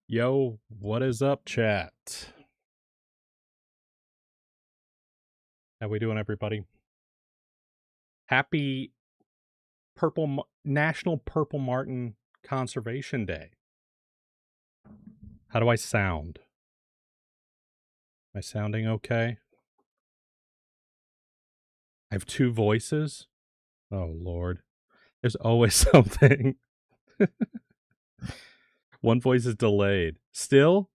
Yo, what is up, chat? How we doing, everybody? Happy National Purple Martin Conservation Day. How do I sound? Am I sounding okay? I have two voices? Oh, Lord. There's always something. One voice is delayed. Still?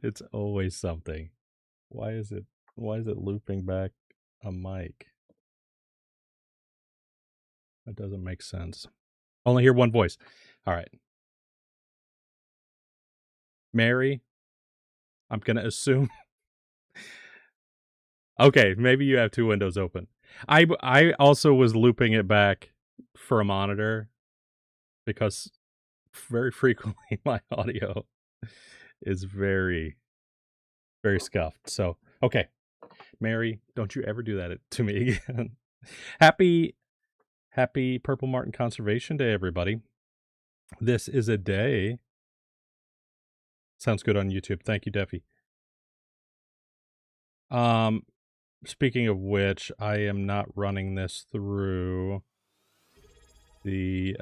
It's always something. Why is it looping back a mic? That doesn't make sense. Only hear one voice. All right. Mary, I'm going to assume. Okay, maybe you have two windows open. I also was looping it back for a monitor because very frequently my audio is very, very scuffed. So, okay, Mary, don't you ever do that to me again. Happy Purple Martin Conservation Day, everybody. This is a day. Sounds good on YouTube. Thank you, Deffy. Speaking of which, I am not running this through the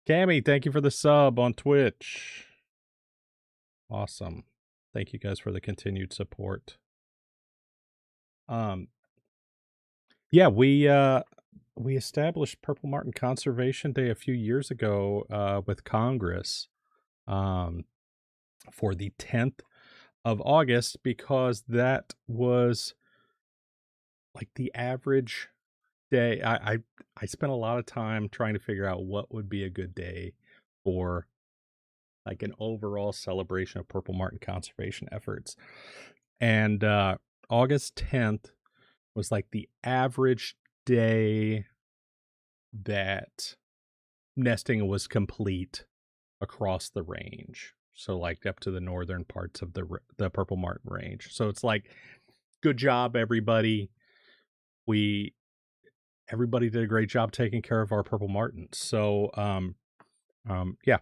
Cammy, thank you for the sub on Twitch. Awesome. Thank you guys for the continued support. Yeah, we established Purple Martin Conservation Day a few years ago with Congress for the 10th of August because that was like the average day. I spent a lot of time trying to figure out what would be a good day for like an overall celebration of Purple Martin conservation efforts. And August 10th was like the average day that nesting was complete across the range. So like up to the northern parts of the Purple Martin range. So it's like, good job, everybody. Everybody did a great job taking care of our Purple Martins. So yeah,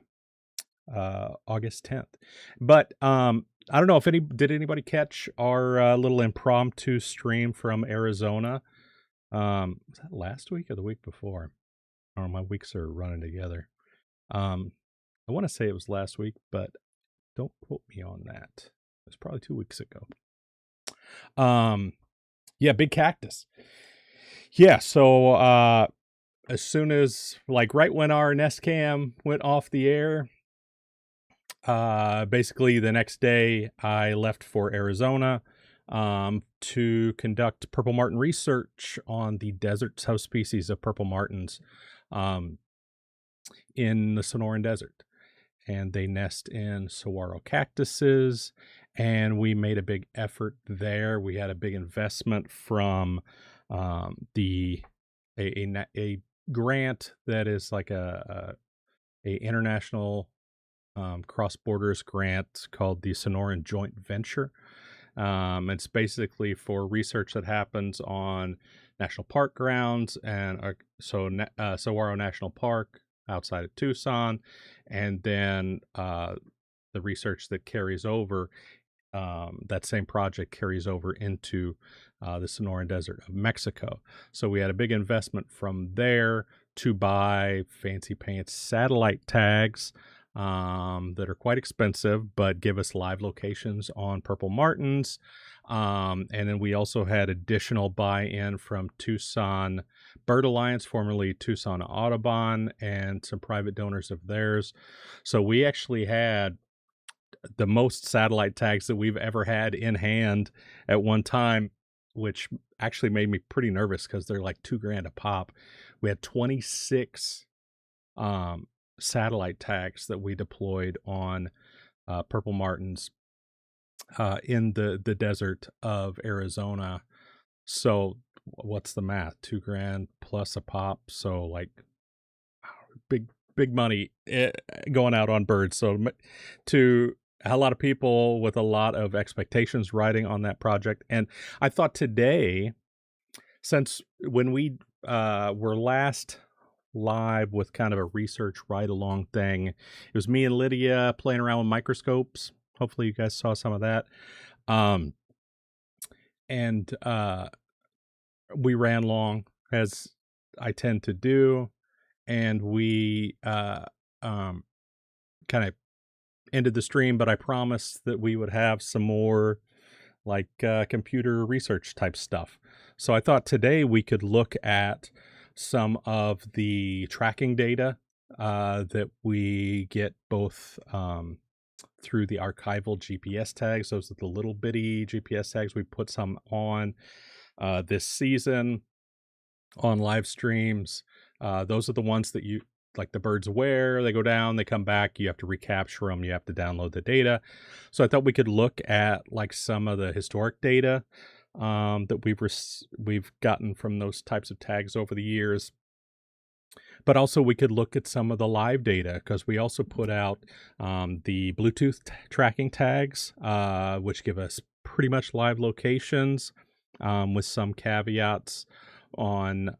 August 10th. But I don't know if did anybody catch our little impromptu stream from Arizona? Was that last week or the week before? I don't know, my weeks are running together. I want to say it was last week, but don't quote me on that. It was probably 2 weeks ago. Yeah, big cactus. Yeah, so as soon as like right when our Nest Cam went off the air, basically the next day I left for Arizona to conduct Purple Martin research on the desert subspecies of Purple Martins in the Sonoran Desert. And they nest in saguaro cactuses, and we made a big effort there. We had a big investment from a grant that is like a international cross borders grant called the Sonoran Joint Venture. It's basically for research that happens on national park grounds, and Saguaro National Park outside of Tucson, and then the research that carries over, that same project carries over into the Sonoran Desert of Mexico. So we had a big investment from there to buy fancy pants satellite tags that are quite expensive, but give us live locations on Purple Martins. And then we also had additional buy-in from Tucson Bird Alliance, formerly Tucson Audubon, and some private donors of theirs. So we actually had the most satellite tags that we've ever had in hand at one time, which actually made me pretty nervous because they're like $2,000 a pop. We had 26 satellite tags that we deployed on Purple Martins in the desert of Arizona. So what's the math? $2,000 plus a pop. So like big money going out on birds. So to a lot of people with a lot of expectations riding on that project. And I thought today since when we were last live with kind of a research ride along thing, it was me and Lydia playing around with microscopes. Hopefully, you guys saw some of that. Um, and we ran long, as I tend to do, and we um, kind of ended the stream. But I promised that we would have some more like computer research type stuff. So I thought today we could look at some of the tracking data that we get both through the archival GPS tags. Those are the little bitty GPS tags. We put some on this season on live streams. Those are the ones that you like the birds aware, they go down, they come back, you have to recapture them, you have to download the data. So I thought we could look at like some of the historic data that we've gotten from those types of tags over the years. But also we could look at some of the live data because we also put out the Bluetooth tracking tags, which give us pretty much live locations with some caveats on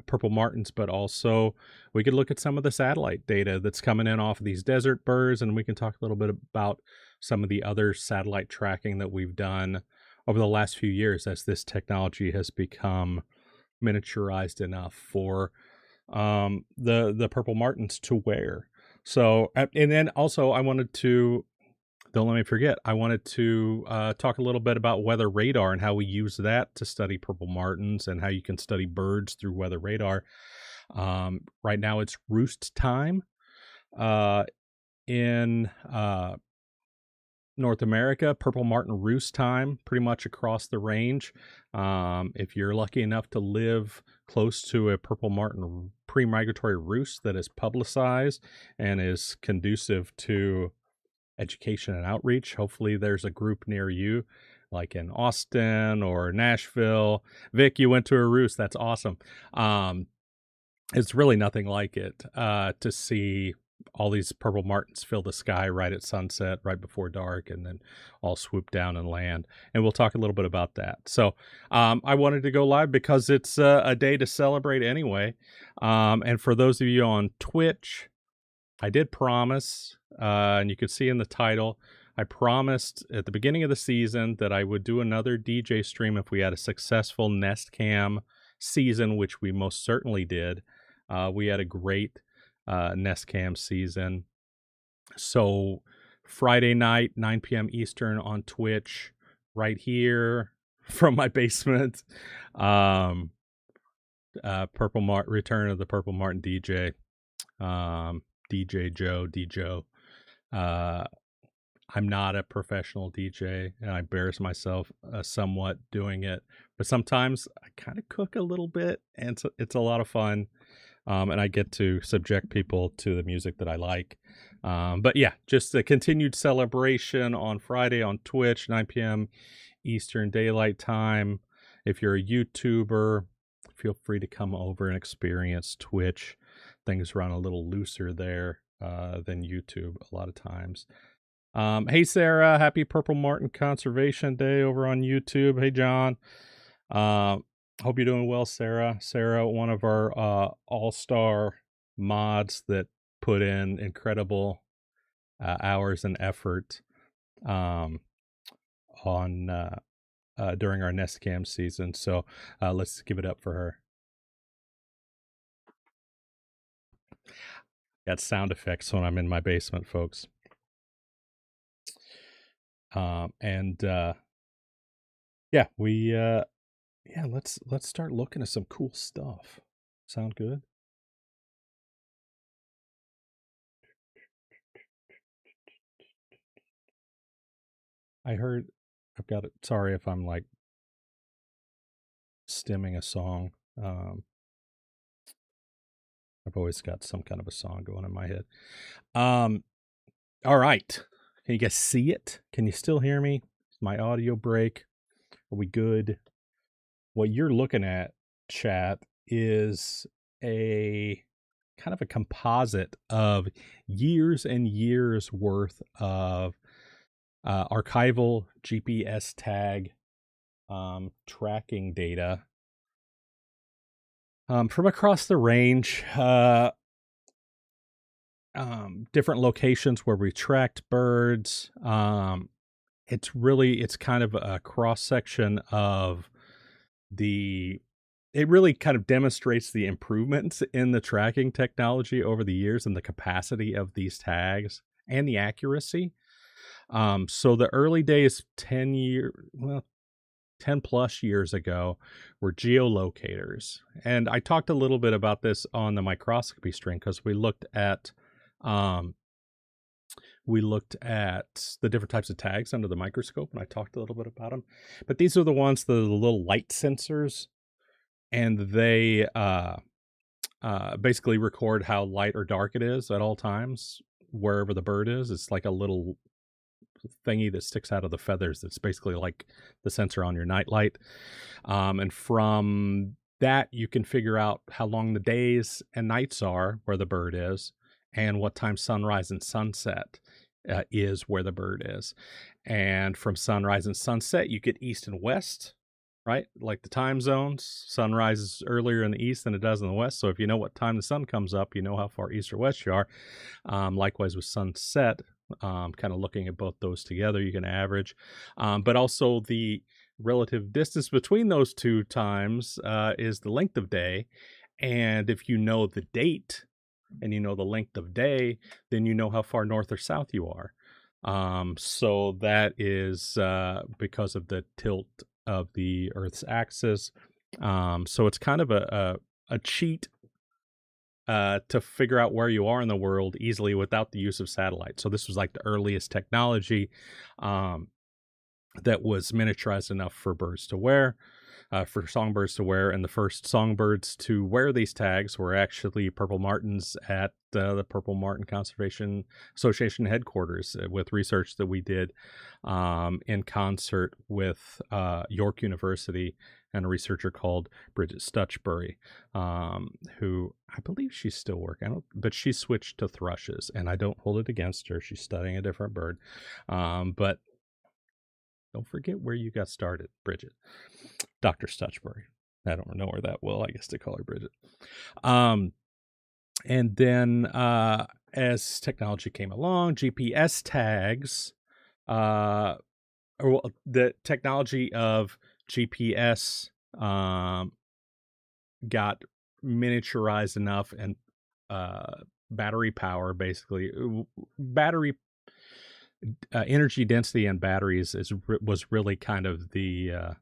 purple martins, but also we could look at some of the satellite data that's coming in off of these desert birds, and we can talk a little bit about some of the other satellite tracking that we've done over the last few years as this technology has become miniaturized enough for the purple martins to wear. So and then also I wanted to, don't let me forget, I wanted to talk a little bit about weather radar and how we use that to study purple martins and how you can study birds through weather radar. Right now it's roost time in North America, purple martin roost time pretty much across the range. If you're lucky enough to live close to a purple martin pre-migratory roost that is publicized and is conducive to education and outreach, hopefully there's a group near you, like in Austin or Nashville. Vic, you went to a roost. That's awesome. It's really nothing like it to see all these purple martins fill the sky right at sunset, right before dark, and then all swoop down and land. And we'll talk a little bit about that. So I wanted to go live because it's a day to celebrate anyway. And for those of you on Twitch, I did promise, and you can see in the title, I promised at the beginning of the season that I would do another DJ stream if we had a successful Nest Cam season, which we most certainly did. We had a great Nest Cam season. So Friday night, 9 p.m. Eastern on Twitch, right here from my basement. Return of the Purple Martin DJ. DJ Joe, D-Joe. I'm not a professional DJ, and I embarrass myself somewhat doing it. But sometimes I kind of cook a little bit, and it's a lot of fun. And I get to subject people to the music that I like. But yeah, just a continued celebration on Friday on Twitch, 9 p.m. Eastern Daylight Time. If you're a YouTuber, feel free to come over and experience Twitch. Things run a little looser there than YouTube a lot of times. Hey, Sarah, happy Purple Martin Conservation Day over on YouTube. Hey, John. Hope you're doing well, Sarah. Sarah, one of our all-star mods that put in incredible hours and effort on during our Nest Cam season. So let's give it up for her. Got sound effects when I'm in my basement, folks. Yeah, let's start looking at some cool stuff. Sound good? I heard I've got it. Sorry if I'm like stimming a song. I've always got some kind of a song going in my head. All right. Can you guys see it? Can you still hear me? Is my audio break? Are we good? What you're looking at, chat, is a kind of a composite of years and years worth of archival GPS tag tracking data From across the range, different locations where we tracked birds. It's kind of a cross section of the it really kind of demonstrates the improvements in the tracking technology over the years and the capacity of these tags and the accuracy. So the early days, 10 plus years ago, were geolocators. And I talked a little bit about this on the microscopy string because um, we looked at the different types of tags under the microscope, and I talked a little bit about them. But these are the ones, the little light sensors, and they basically record how light or dark it is at all times wherever the bird is. It's like a little thingy that sticks out of the feathers. That's basically like the sensor on your nightlight. And from that, you can figure out how long the days and nights are where the bird is, and what time sunrise and sunset is where the bird is. And from sunrise and sunset, you get east and west, right? Like the time zones. Sunrise is earlier in the east than it does in the west. So if you know what time the sun comes up, you know how far east or west you are. Likewise with sunset, kind of looking at both those together, you can average. But also the relative distance between those two times is the length of day. And if you know the date and you know the length of day, then you know how far north or south you are. So that is because of the tilt of the Earth's axis. So it's kind of a cheat to figure out where you are in the world easily without the use of satellite. So this was like the earliest technology that was miniaturized enough for birds to wear, for songbirds to wear. And the first songbirds to wear these tags were actually purple martins at the Purple Martin Conservation Association headquarters, with research that we did in concert with York University and a researcher called Bridget Stutchbury, who I believe she's still working, but she switched to thrushes, and I don't hold it against her. She's studying a different bird. But don't forget where you got started, Bridget. Dr. Stutchbury. I don't know her that well. I guess to call her Bridget. And then as technology came along, GPS tags, the technology of GPS got miniaturized enough, and battery power, basically battery energy density and batteries was really kind of the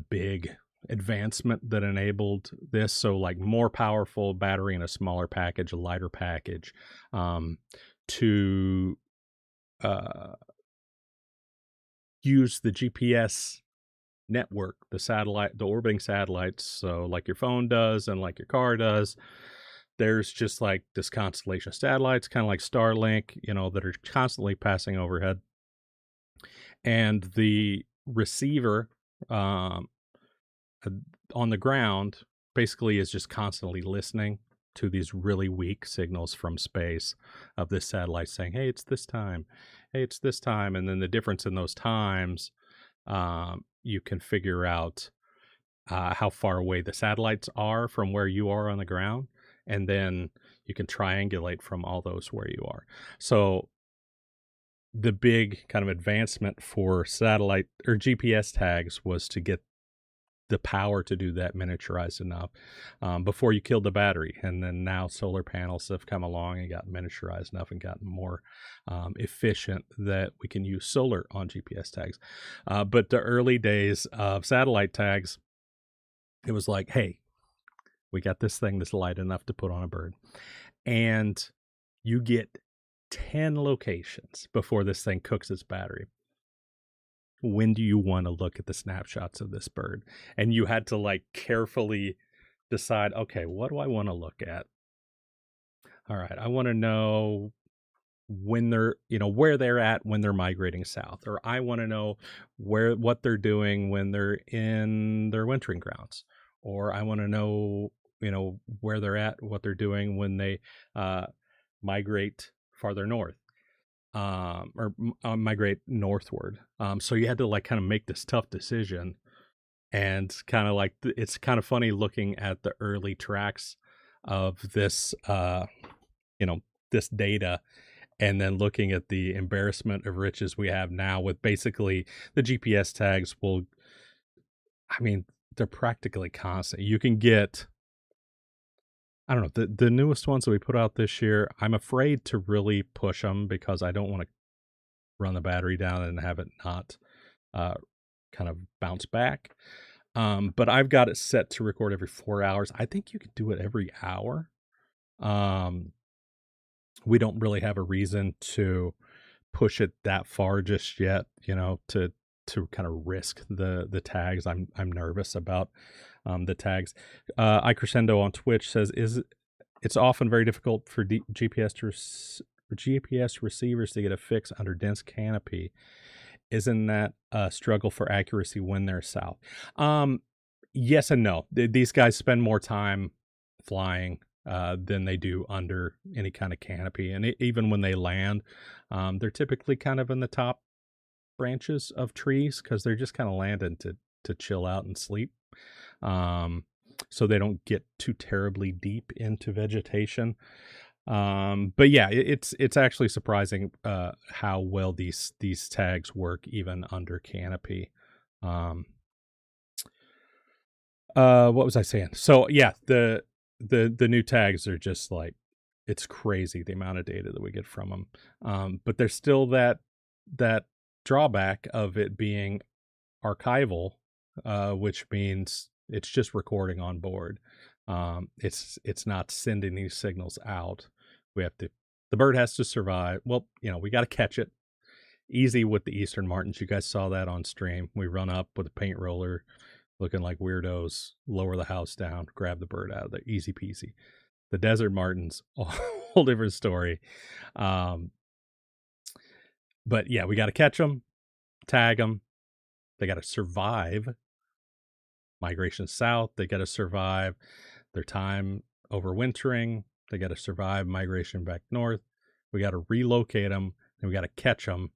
big advancement that enabled this. So like more powerful battery in a smaller package, a lighter package, to use the GPS network, the orbiting satellites. So like your phone does and like your car does, there's just like this constellation of satellites, kind of like Starlink, that are constantly passing overhead. And the receiver on the ground basically is just constantly listening to these really weak signals from space of this satellite saying, hey, it's this time. Hey, it's this time. And then the difference in those times, you can figure out how far away the satellites are from where you are on the ground. And then you can triangulate from all those where you are. So the big kind of advancement for satellite or GPS tags was to get the power to do that miniaturized enough before you killed the battery. And then now solar panels have come along and gotten miniaturized enough and gotten more efficient that we can use solar on GPS tags. But the early days of satellite tags, it was like, hey, we got this thing that's light enough to put on a bird. And you get 10 locations before this thing cooks its battery. When do you want to look at the snapshots of this bird? And you had to like carefully decide, okay, what do I want to look at? All right, I want to know when they're, where they're at when they're migrating south, or I want to know what they're doing when they're in their wintering grounds, or I want to know, where they're at, what they're doing when they migrate farther north, or migrate northward. So you had to like kind of make this tough decision and kind of like it's kind of funny looking at the early tracks of this, you know, this data, and then looking at the embarrassment of riches we have now with basically the GPS tags will, I mean, they're practically constant. You can get, I don't know, the newest ones that we put out this year. I'm afraid to really push them because I don't want to run the battery down and have it not uh, kind of bounce back. But I've got it set to record every 4 hours. I think you could do it every hour. Um, we don't really have a reason to push it that far just yet, to kind of risk the tags. I'm nervous about the tags. iCrescendo on Twitch says it's often very difficult for GPS receivers to get a fix under dense canopy. Isn't that a struggle for accuracy when they're south? Yes and no. These guys spend more time flying than they do under any kind of canopy, and even when they land, they're typically kind of in the top branches of trees because they're just kind of landing to chill out and sleep. So they don't get too terribly deep into vegetation. But yeah, it's actually surprising how well these tags work even under canopy. Um, what was I saying? So yeah, the new tags are just like, it's crazy the amount of data that we get from them. But there's still that drawback of it being archival, which means it's just recording on board. It's not sending these signals out. The bird has to survive. Well, we got to catch it. Easy with the Eastern Martins. You guys saw that on stream. We run up with a paint roller, looking like weirdos, lower the house down, grab the bird out of there. Easy peasy. The Desert Martins, a whole different story. But yeah, we got to catch them, tag them. They got to survive migration south. They got to survive their time overwintering. They got to survive migration back north. We got to relocate them, and we got to catch them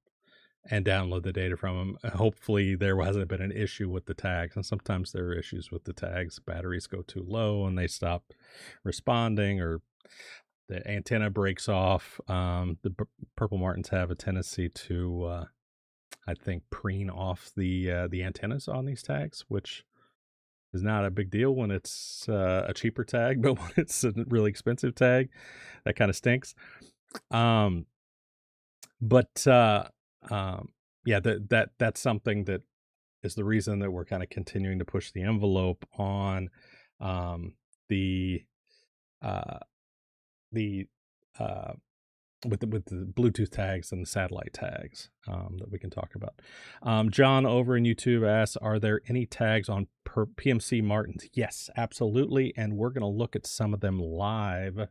and download the data from them. Hopefully there hasn't been an issue with the tags, and sometimes there are issues with the tags. Batteries go too low and they stop responding, or the antenna breaks off. Purple Martins have a tendency to, I think, preen off the antennas on these tags, which is not a big deal when it's a cheaper tag, but when it's a really expensive tag, that kind of stinks. But yeah, that's something that is the reason that we're kind of continuing to push the envelope on the uh, the with the Bluetooth tags and the satellite tags that we can talk about. John over in YouTube asks, are there any tags on PMC Martins? Yes, absolutely. And we're going to look at some of them live in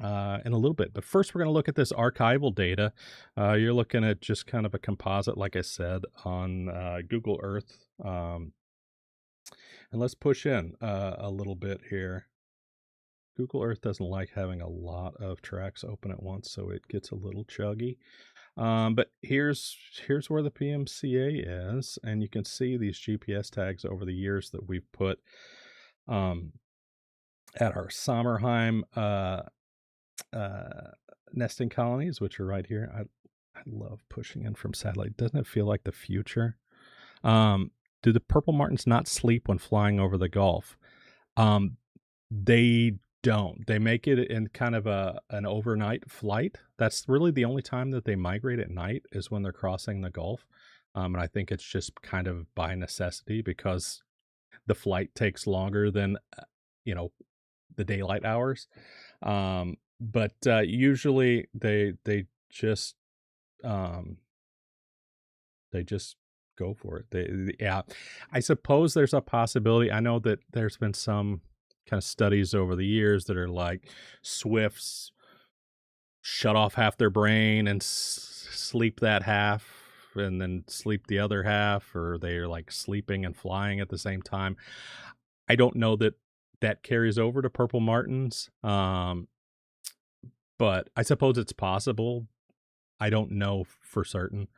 a little bit. But first, we're going to look at this archival data. You're looking at just kind of a composite, like I said, on Google Earth. And let's push in a little bit here. Google Earth doesn't like having a lot of tracks open at once, so it gets a little chuggy. But here's where the PMCA is, and you can see these GPS tags over the years that we've put at our Sommerheim nesting colonies, which are right here. I love pushing in from satellite. Doesn't it feel like the future? Do the Purple Martins not sleep when flying over the Gulf? They don't. They make it in kind of an overnight flight. That's really the only time that they migrate at night, is when they're crossing the Gulf. And I think it's just kind of by necessity, because the flight takes longer than the daylight hours. But usually they just go for it. Yeah, I suppose there's a possibility. I know that there's been some kind of studies over the years that are like, swifts shut off half their brain and sleep that half, and then sleep the other half, or they're like sleeping and flying at the same time. I don't know that carries over to Purple Martins, but I suppose it's possible. I don't know for certain.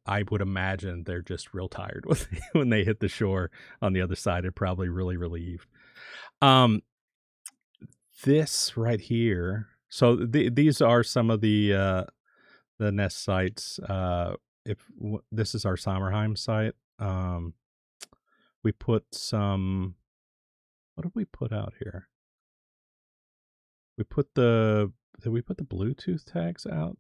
I would imagine they're just real tired when when they hit the shore on the other side and probably really relieved. Um, this right here. So these are some of the nest sites. This is our Sommerheim site. We put some. What did we put out here? We put the Did we put the Bluetooth tags out?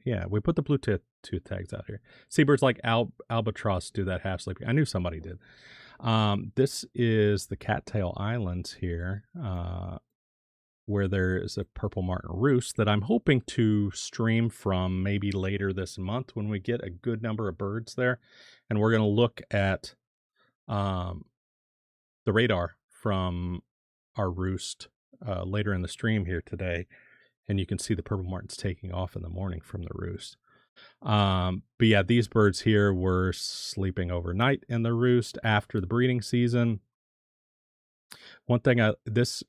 Yeah, we put the Bluetooth tags out here. Seabirds like albatross do that half sleeping. I knew somebody did. This is the Cattail Islands here, where there is a purple martin roost that I'm hoping to stream from maybe later this month when we get a good number of birds there, and we're going to look at um, the radar from our roost later in the stream here today, and you can see the purple martins taking off in the morning from the roost. But yeah, these birds here were sleeping overnight in the roost after the breeding season. One thing this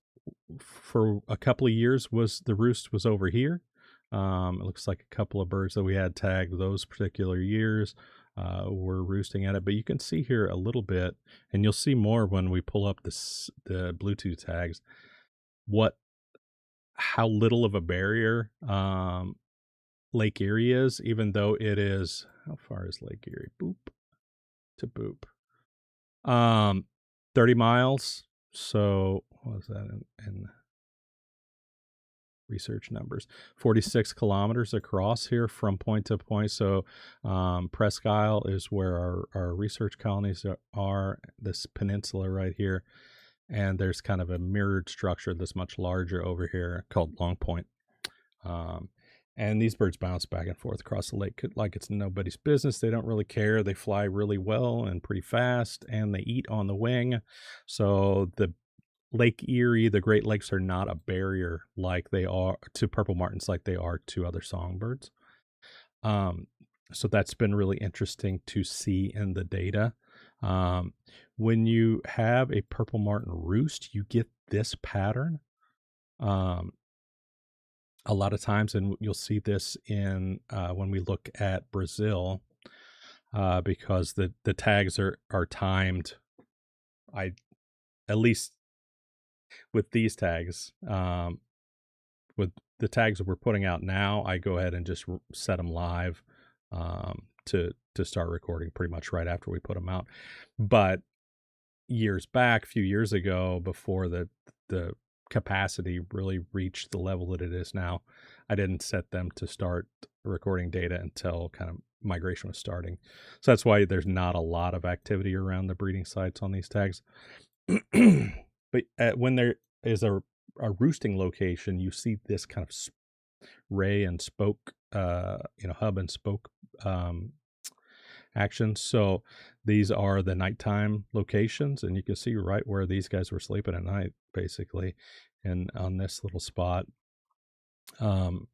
for a couple of years was the roost was over here. It looks like a couple of birds that we had tagged those particular years were roosting at it, but you can see here a little bit, and you'll see more when we pull up the Bluetooth tags, how little of a barrier Lake Erie is, even though it is, how far is Lake Erie? Boop to boop. 30 miles. So what was that in research numbers? 46 kilometers across here from point to point. So Presque Isle is where our research colonies are, this peninsula right here. And there's kind of a mirrored structure that's much larger over here called Long Point. And these birds bounce back and forth across the lake like it's nobody's business. They don't really care. They fly really well and pretty fast, and they eat on the wing. So the Lake Erie, the Great Lakes, are not a barrier like they are to purple martins, like they are to other songbirds. So that's been really interesting to see in the data. When you have a purple martin roost, you get this pattern. A lot of times, and you'll see this in when we look at Brazil, because the tags are timed. At least with these tags, with the tags that we're putting out now, I go ahead and just set them live to start recording pretty much right after we put them out. But years back, a few years ago, before the capacity really reached the level that it is now, I didn't set them to start recording data until kind of migration was starting. So that's why there's not a lot of activity around the breeding sites on these tags. But when there is a roosting location, you see this kind of ray and spoke, hub and spoke action. So these are the nighttime locations, and you can see right where these guys were sleeping at night, basically, and on this little spot. And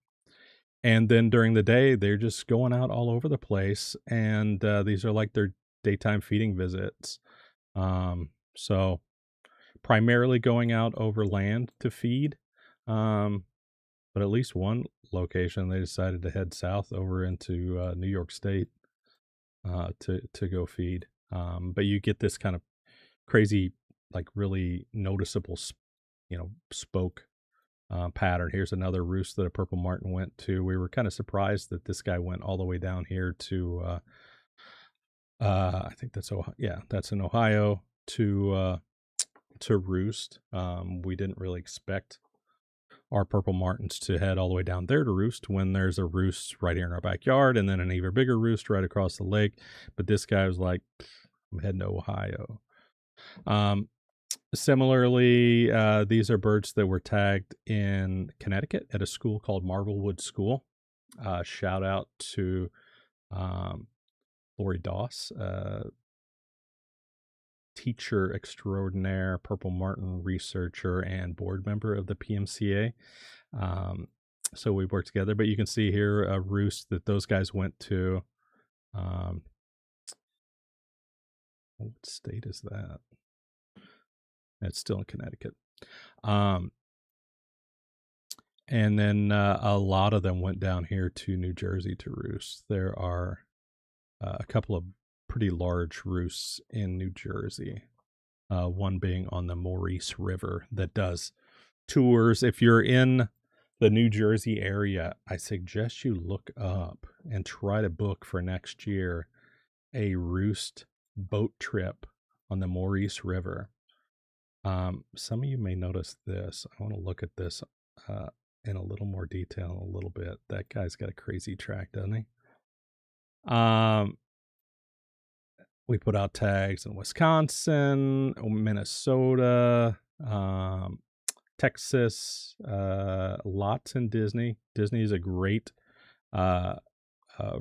then during the day, they're just going out all over the place, and these are like their daytime feeding visits. So primarily going out over land to feed, but at least one location they decided to head south over into New York State to go feed. But you get this kind of crazy, like really noticeable, spoke pattern. Here's another roost that a purple martin went to. We were kind of surprised that this guy went all the way down here to, I think that's Ohio. Yeah, that's in Ohio to roost. We didn't really expect our purple martins to head all the way down there to roost when there's a roost right here in our backyard, and then an even bigger roost right across the lake. But this guy was like, I'm heading to Ohio. Similarly, these are birds that were tagged in Connecticut at a school called Marvelwood School. Shout out to Lori Doss, teacher extraordinaire, purple martin researcher, and board member of the PMCA. So we worked together, but you can see here a roost that those guys went to. What state is that? It's still in Connecticut. And then a lot of them went down here to New Jersey to roost. There are a couple of pretty large roosts in New Jersey. One being on the Maurice River that does tours. If you're in the New Jersey area, I suggest you look up and try to book for next year a roost boat trip on the Maurice River. Some of you may notice this. I want to look at this in a little more detail in a little bit. That guy's got a crazy track, doesn't he? We put out tags in Wisconsin, Minnesota, Texas, lots in Disney. Disney is a great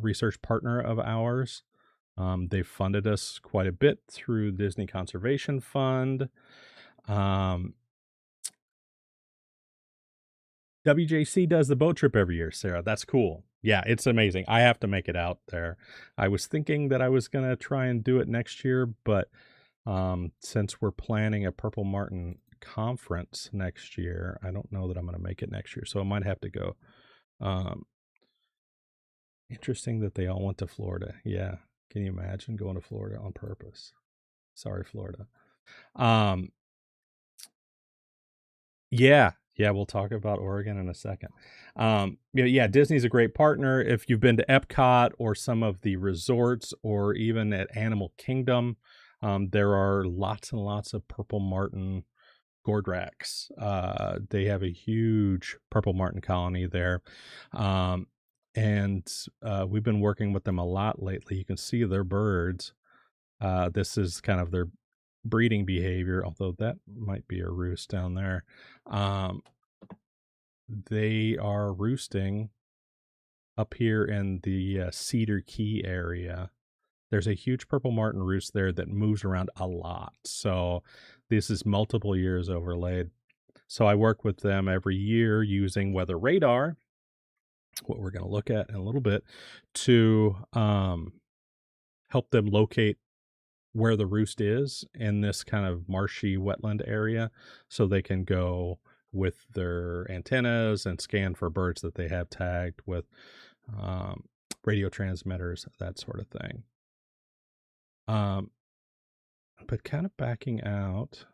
research partner of ours. They've funded us quite a bit through Disney Conservation Fund. WJC does the boat trip every year, Sarah. That's cool. Yeah, it's amazing. I have to make it out there. I was thinking that I was going to try and do it next year, but since we're planning a Purple Martin conference next year, I don't know that I'm going to make it next year. So I might have to go. Interesting that they all went to Florida. Yeah. Can you imagine going to Florida on purpose? Sorry, Florida. Yeah, we'll talk about Oregon in a second. Yeah, Disney's a great partner. If you've been to Epcot or some of the resorts or even at Animal Kingdom, there are lots and lots of Purple Martin gourd racks. They have a huge Purple Martin colony there. And we've been working with them a lot lately. You can see their birds. This is kind of their breeding behavior, although that might be a roost down there. They are roosting up here in the Cedar Key area. There's a huge Purple Martin roost there that moves around a lot. So this is multiple years overlaid. So I work with them every year using weather radar, what we're going to look at in a little bit, to help them locate where the roost is in this kind of marshy wetland area, so they can go with their antennas and scan for birds that they have tagged with radio transmitters, that sort of thing. But kind of backing out,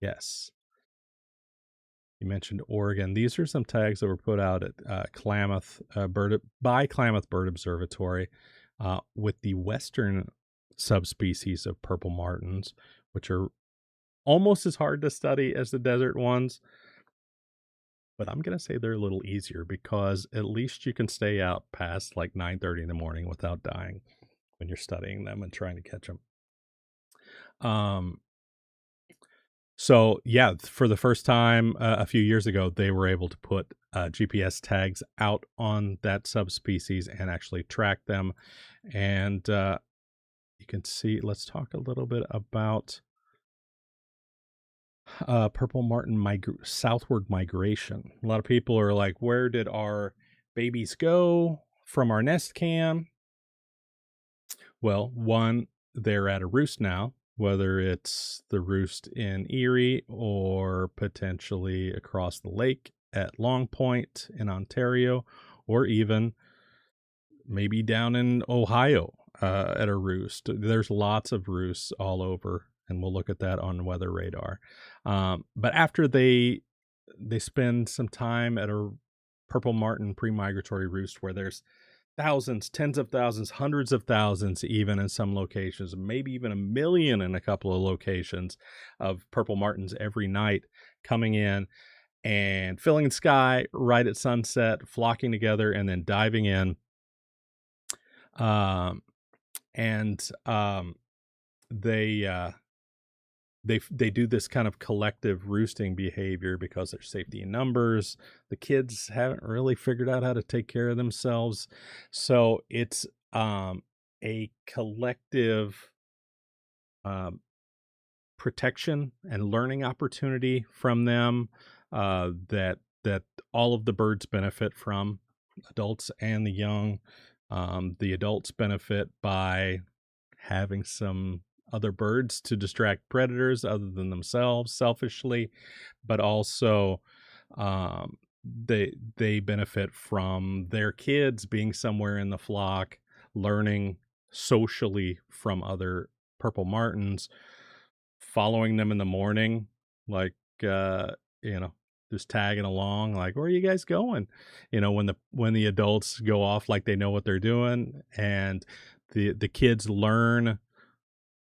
yes, you mentioned Oregon. These are some tags that were put out at Klamath Klamath Bird Observatory with the western subspecies of purple martins, which are almost as hard to study as the desert ones. But I'm going to say they're a little easier because at least you can stay out past like 9:30 in the morning without dying when you're studying them and trying to catch them. So yeah, for the first time a few years ago, they were able to put GPS tags out on that subspecies and actually track them. And you can see, let's talk a little bit about Purple Martin southward migration. A lot of people are like, where did our babies go from our nest cam? Well, one, they're at a roost now, whether it's the roost in Erie or potentially across the lake at Long Point in Ontario, or even maybe down in Ohio at a roost. There's lots of roosts all over, and we'll look at that on weather radar. But after they spend some time at a Purple Martin pre-migratory roost where there's thousands, tens of thousands, hundreds of thousands, even in some locations, maybe even 1 million in a couple of locations of Purple Martins every night coming in and filling the sky right at sunset, flocking together, and then diving in. They do this kind of collective roosting behavior because there's safety in numbers. The kids haven't really figured out how to take care of themselves. So it's a collective protection and learning opportunity from them that all of the birds benefit from, adults and the young. The adults benefit by having some other birds to distract predators other than themselves selfishly, but also they benefit from their kids being somewhere in the flock, learning socially from other purple martins, following them in the morning, like, uh, you know, just tagging along, like, "Where are you guys going?" When the adults go off like they know what they're doing, and the kids learn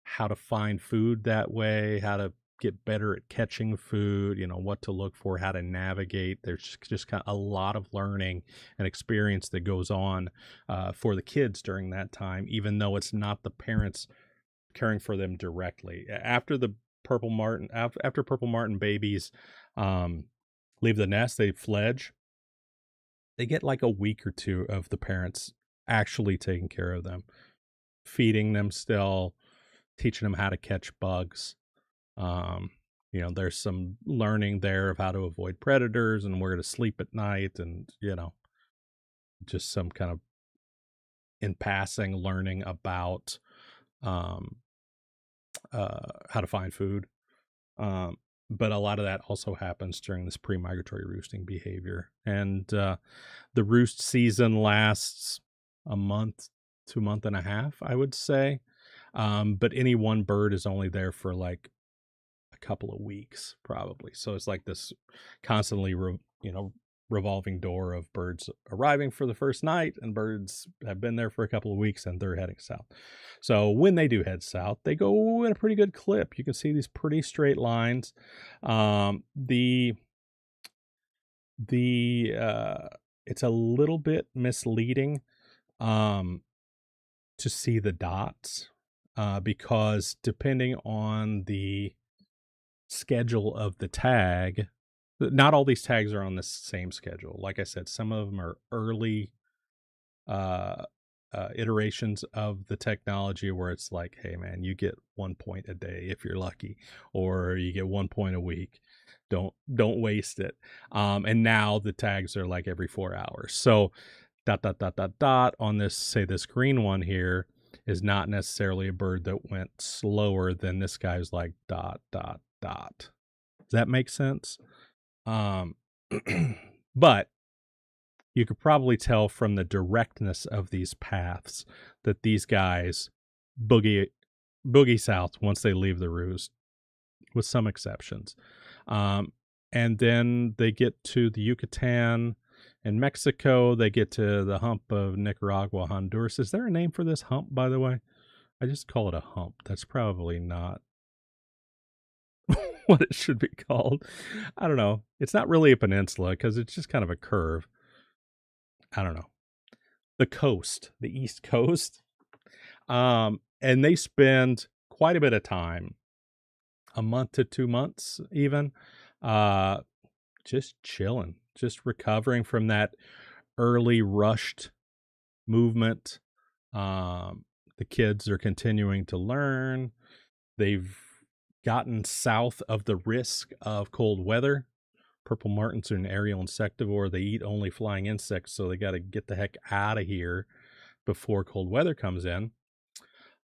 how to find food that way, how to get better at catching food, what to look for, how to navigate. There's just kind of a lot of learning and experience that goes on for the kids during that time, even though it's not the parents caring for them directly. After the after purple martin babies um, leave the nest, they fledge. They get like a week or two of the parents actually taking care of them, feeding them still, teaching them how to catch bugs. Um, there's some learning there of how to avoid predators and where to sleep at night, and just some kind of in passing learning about um, how to find food. Um, but a lot of that also happens during this pre-migratory roosting behavior, and the roost season lasts a month to a month and a half, I would say. But any one bird is only there for like a couple of weeks, probably. So it's like this constantly, revolving door of birds arriving for the first night, and birds have been there for a couple of weeks and they're heading south. So when they do head south, they go in a pretty good clip. You can see these pretty straight lines. The It's a little bit misleading um to see the dots, because depending on the schedule of the tag, not all these tags are on the same schedule. Like I said, some of them are early uh, iterations of the technology where it's like, hey man, you get 1 point a day if you're lucky, or you get 1 point a week. Don't waste it. And now the tags are like every 4 hours. So dot dot dot dot dot on this, say this green one here is not necessarily a bird that went slower than this guy's like dot dot dot. Does that make sense? Um, but you could probably tell from the directness of these paths that these guys boogie south once they leave the roost, with some exceptions. Um, and then they get to the Yucatan and Mexico. They get to the hump of Nicaragua, Honduras. Is there a name for this hump, by the way? I just call it a hump. That's probably not what it should be called. I don't know. It's not really a peninsula because it's just kind of a curve. I don't know. The coast, the East Coast. And they spend quite a bit of time, a month to 2 months even, uh, just chilling, just recovering from that early rushed movement. The kids are continuing to learn. They've gotten south of the risk of cold weather. Purple martins are an aerial insectivore. They eat only flying insects, so they got to get the heck out of here before cold weather comes in.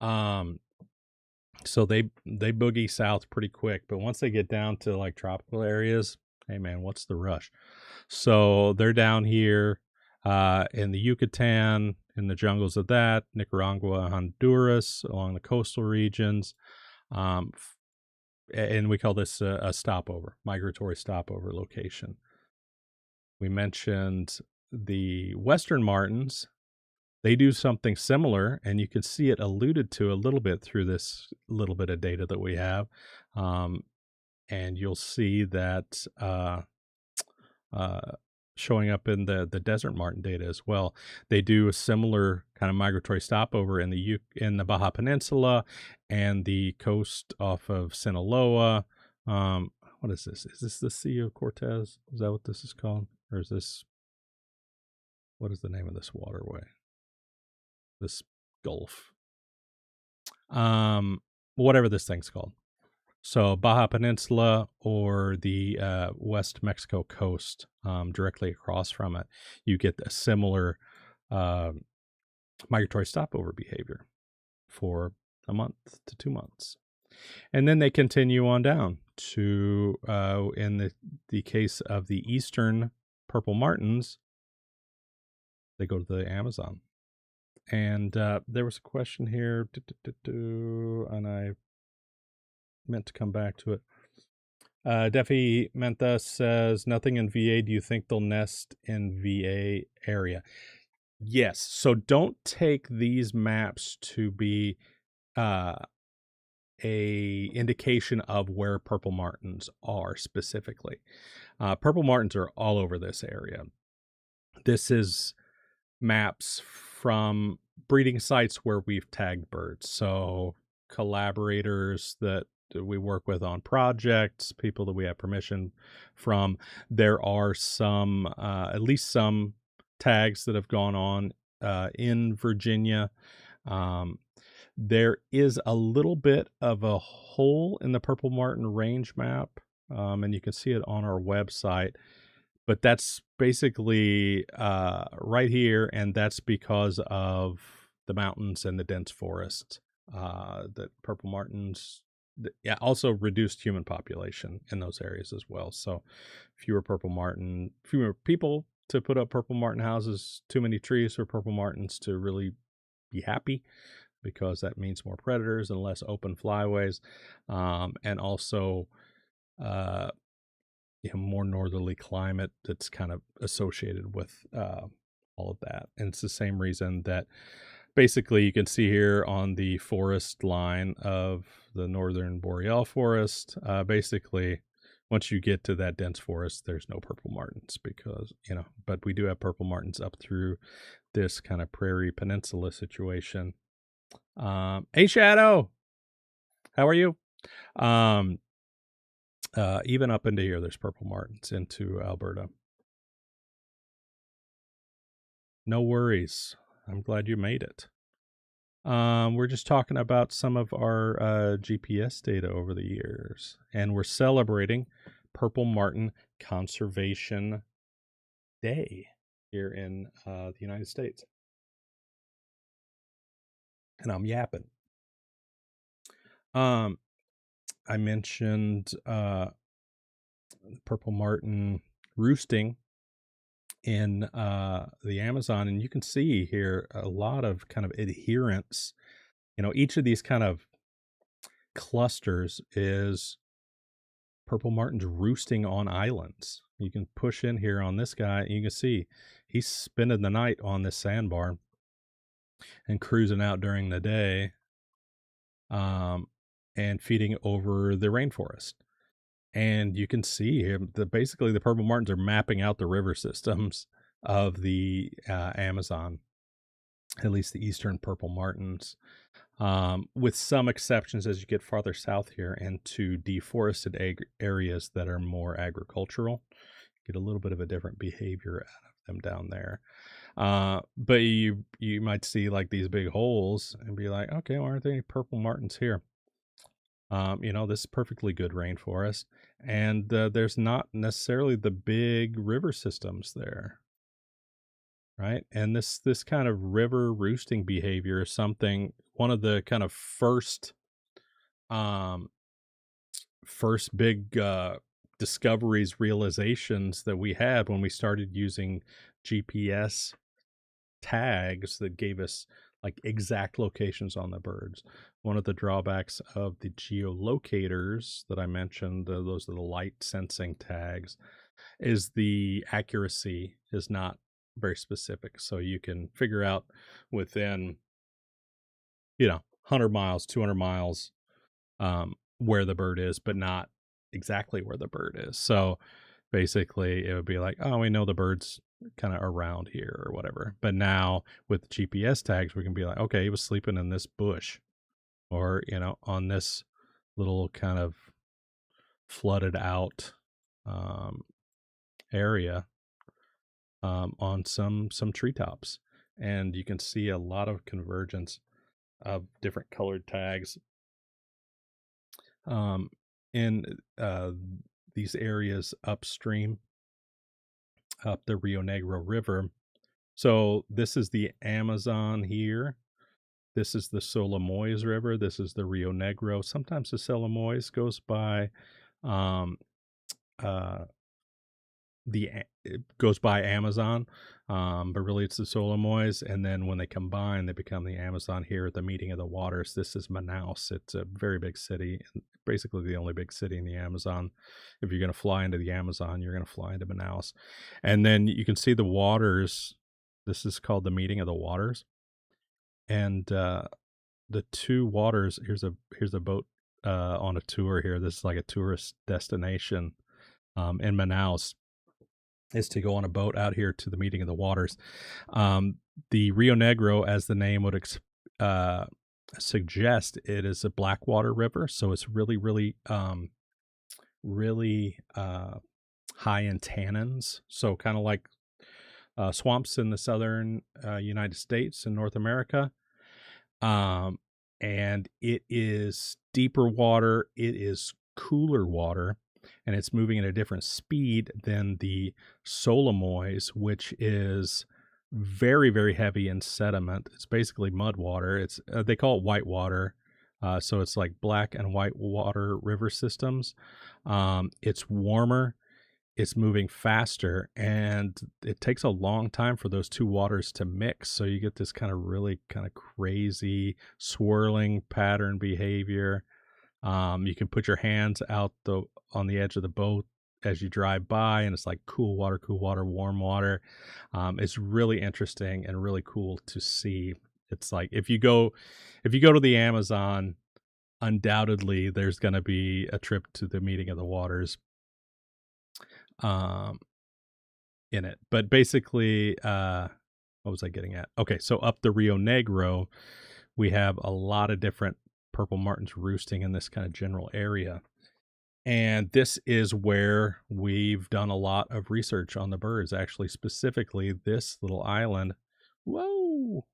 So they boogie south pretty quick, but once they get down to like tropical areas, hey man, what's the rush? So they're down here in the Yucatan, in the jungles of that, Nicaragua, Honduras, along the coastal regions. Um, and we call this a stopover, migratory stopover location. We mentioned the Western Martins. They do something similar, and you can see it alluded to a little bit through this little bit of data that we have. And you'll see that showing up in the desert martin data as well. They do a similar kind of migratory stopover in the Baja Peninsula and the coast off of Sinaloa. What is this? Is this the Sea of Cortez? Is that what this is called? Or is this, what is the name of this waterway? This gulf? Whatever this thing's called. So Baja Peninsula or the West Mexico coast, directly across from it, you get a similar migratory stopover behavior for a month to 2 months. And then they continue on down to, in the case of the eastern purple martins, they go to the Amazon. And there was a question here, and I meant to come back to it. Defi Mentha says, nothing in VA. Do you think they'll nest in VA area? Yes. So don't take these maps to be a indication of where purple martins are specifically. Purple martins are all over this area. This is maps from breeding sites where we've tagged birds. So collaborators that we work with on projects, people that we have permission from. There are some, at least some tags that have gone on in Virginia. There is a little bit of a hole in the purple martin range map, and you can see it on our website. But that's basically right here, and that's because of the mountains and the dense forest. That purple martins, yeah, also reduced human population in those areas as well. So fewer people to put up purple martin houses, too many trees for purple martins to really be happy, because that means more predators and less open flyways, and also more northerly climate that's kind of associated with all of that. And it's the same reason that basically you can see here on the forest line of the northern boreal forest, basically once you get to that dense forest, there's no purple martins, because, but we do have purple martins up through this kind of prairie peninsula situation. Hey Shadow, how are you? Even up into here, there's purple martins into Alberta. No worries. I'm glad you made it. We're just talking about some of our GPS data over the years, and we're celebrating Purple Martin Conservation Day here in the United States. And I'm yapping. I mentioned purple martin roosting in the Amazon, and you can see here a lot of kind of adherence. Each of these kind of clusters is purple martins roosting on islands. You can push in here on this guy, and you can see he's spending the night on this sandbar and cruising out during the day, and feeding over the rainforest. And you can see here that basically the purple martins are mapping out the river systems of the Amazon, at least the eastern purple martins, with some exceptions as you get farther south here into deforested areas that are more agricultural. You get a little bit of a different behavior out of them down there. But you might see like these big holes and be like, okay, why aren't there any purple martins here? This is perfectly good rainforest, and there's not necessarily the big river systems there, right? And this kind of river roosting behavior is one of the kind of first big discoveries, realizations that we had when we started using GPS tags that gave us like exact locations on the birds. One of the drawbacks of the geolocators that I mentioned, those are the light sensing tags, is the accuracy is not very specific. So you can figure out within 100 miles, 200 miles where the bird is, but not exactly where the bird is. So basically it would be like, oh, we know the bird's kind of around here or whatever. But now with GPS tags, we can be like, okay, he was sleeping in this bush, or on this little kind of flooded out area on some treetops. And you can see a lot of convergence of different colored tags in these areas upstream, up the Rio Negro River. So this is the Amazon here. This is the Solimoes River. This is the Rio Negro. Sometimes the Solimoes goes by it goes by Amazon, but really it's the Solomois, and then when they combine, they become the Amazon. Here at the meeting of the waters, this is Manaus. It's a very big city, and basically the only big city in the Amazon. If you're going to fly into the Amazon, you're going to fly into Manaus. And then you can see the waters. This is called the meeting of the waters. And the two waters, here's a boat on a tour here. This is like a tourist destination in Manaus, is to go on a boat out here to the meeting of the waters. The Rio Negro, as the name would suggest, it is a blackwater river, so it's really high in tannins. So kind of like swamps in the southern United States and North America. And it is deeper water. It is cooler water, and it's moving at a different speed than the Solomois, which is very heavy in sediment. It's basically mud water. It's they call it white water. So it's like black and white water river systems. It's warmer, it's moving faster, and it takes a long time for those two waters to mix. So you get this kind of really kind of crazy swirling pattern behavior. You can put your hands out on the edge of the boat as you drive by, and it's like cool water, warm water. It's really interesting and really cool to see. It's like if you go to the Amazon, undoubtedly there's going to be a trip to the meeting of the waters in it. But basically, what was I getting at? Okay, so up the Rio Negro, we have a lot of different purple martins roosting in this kind of general area. And this is where we've done a lot of research on the birds, actually, specifically this little island. Whoa.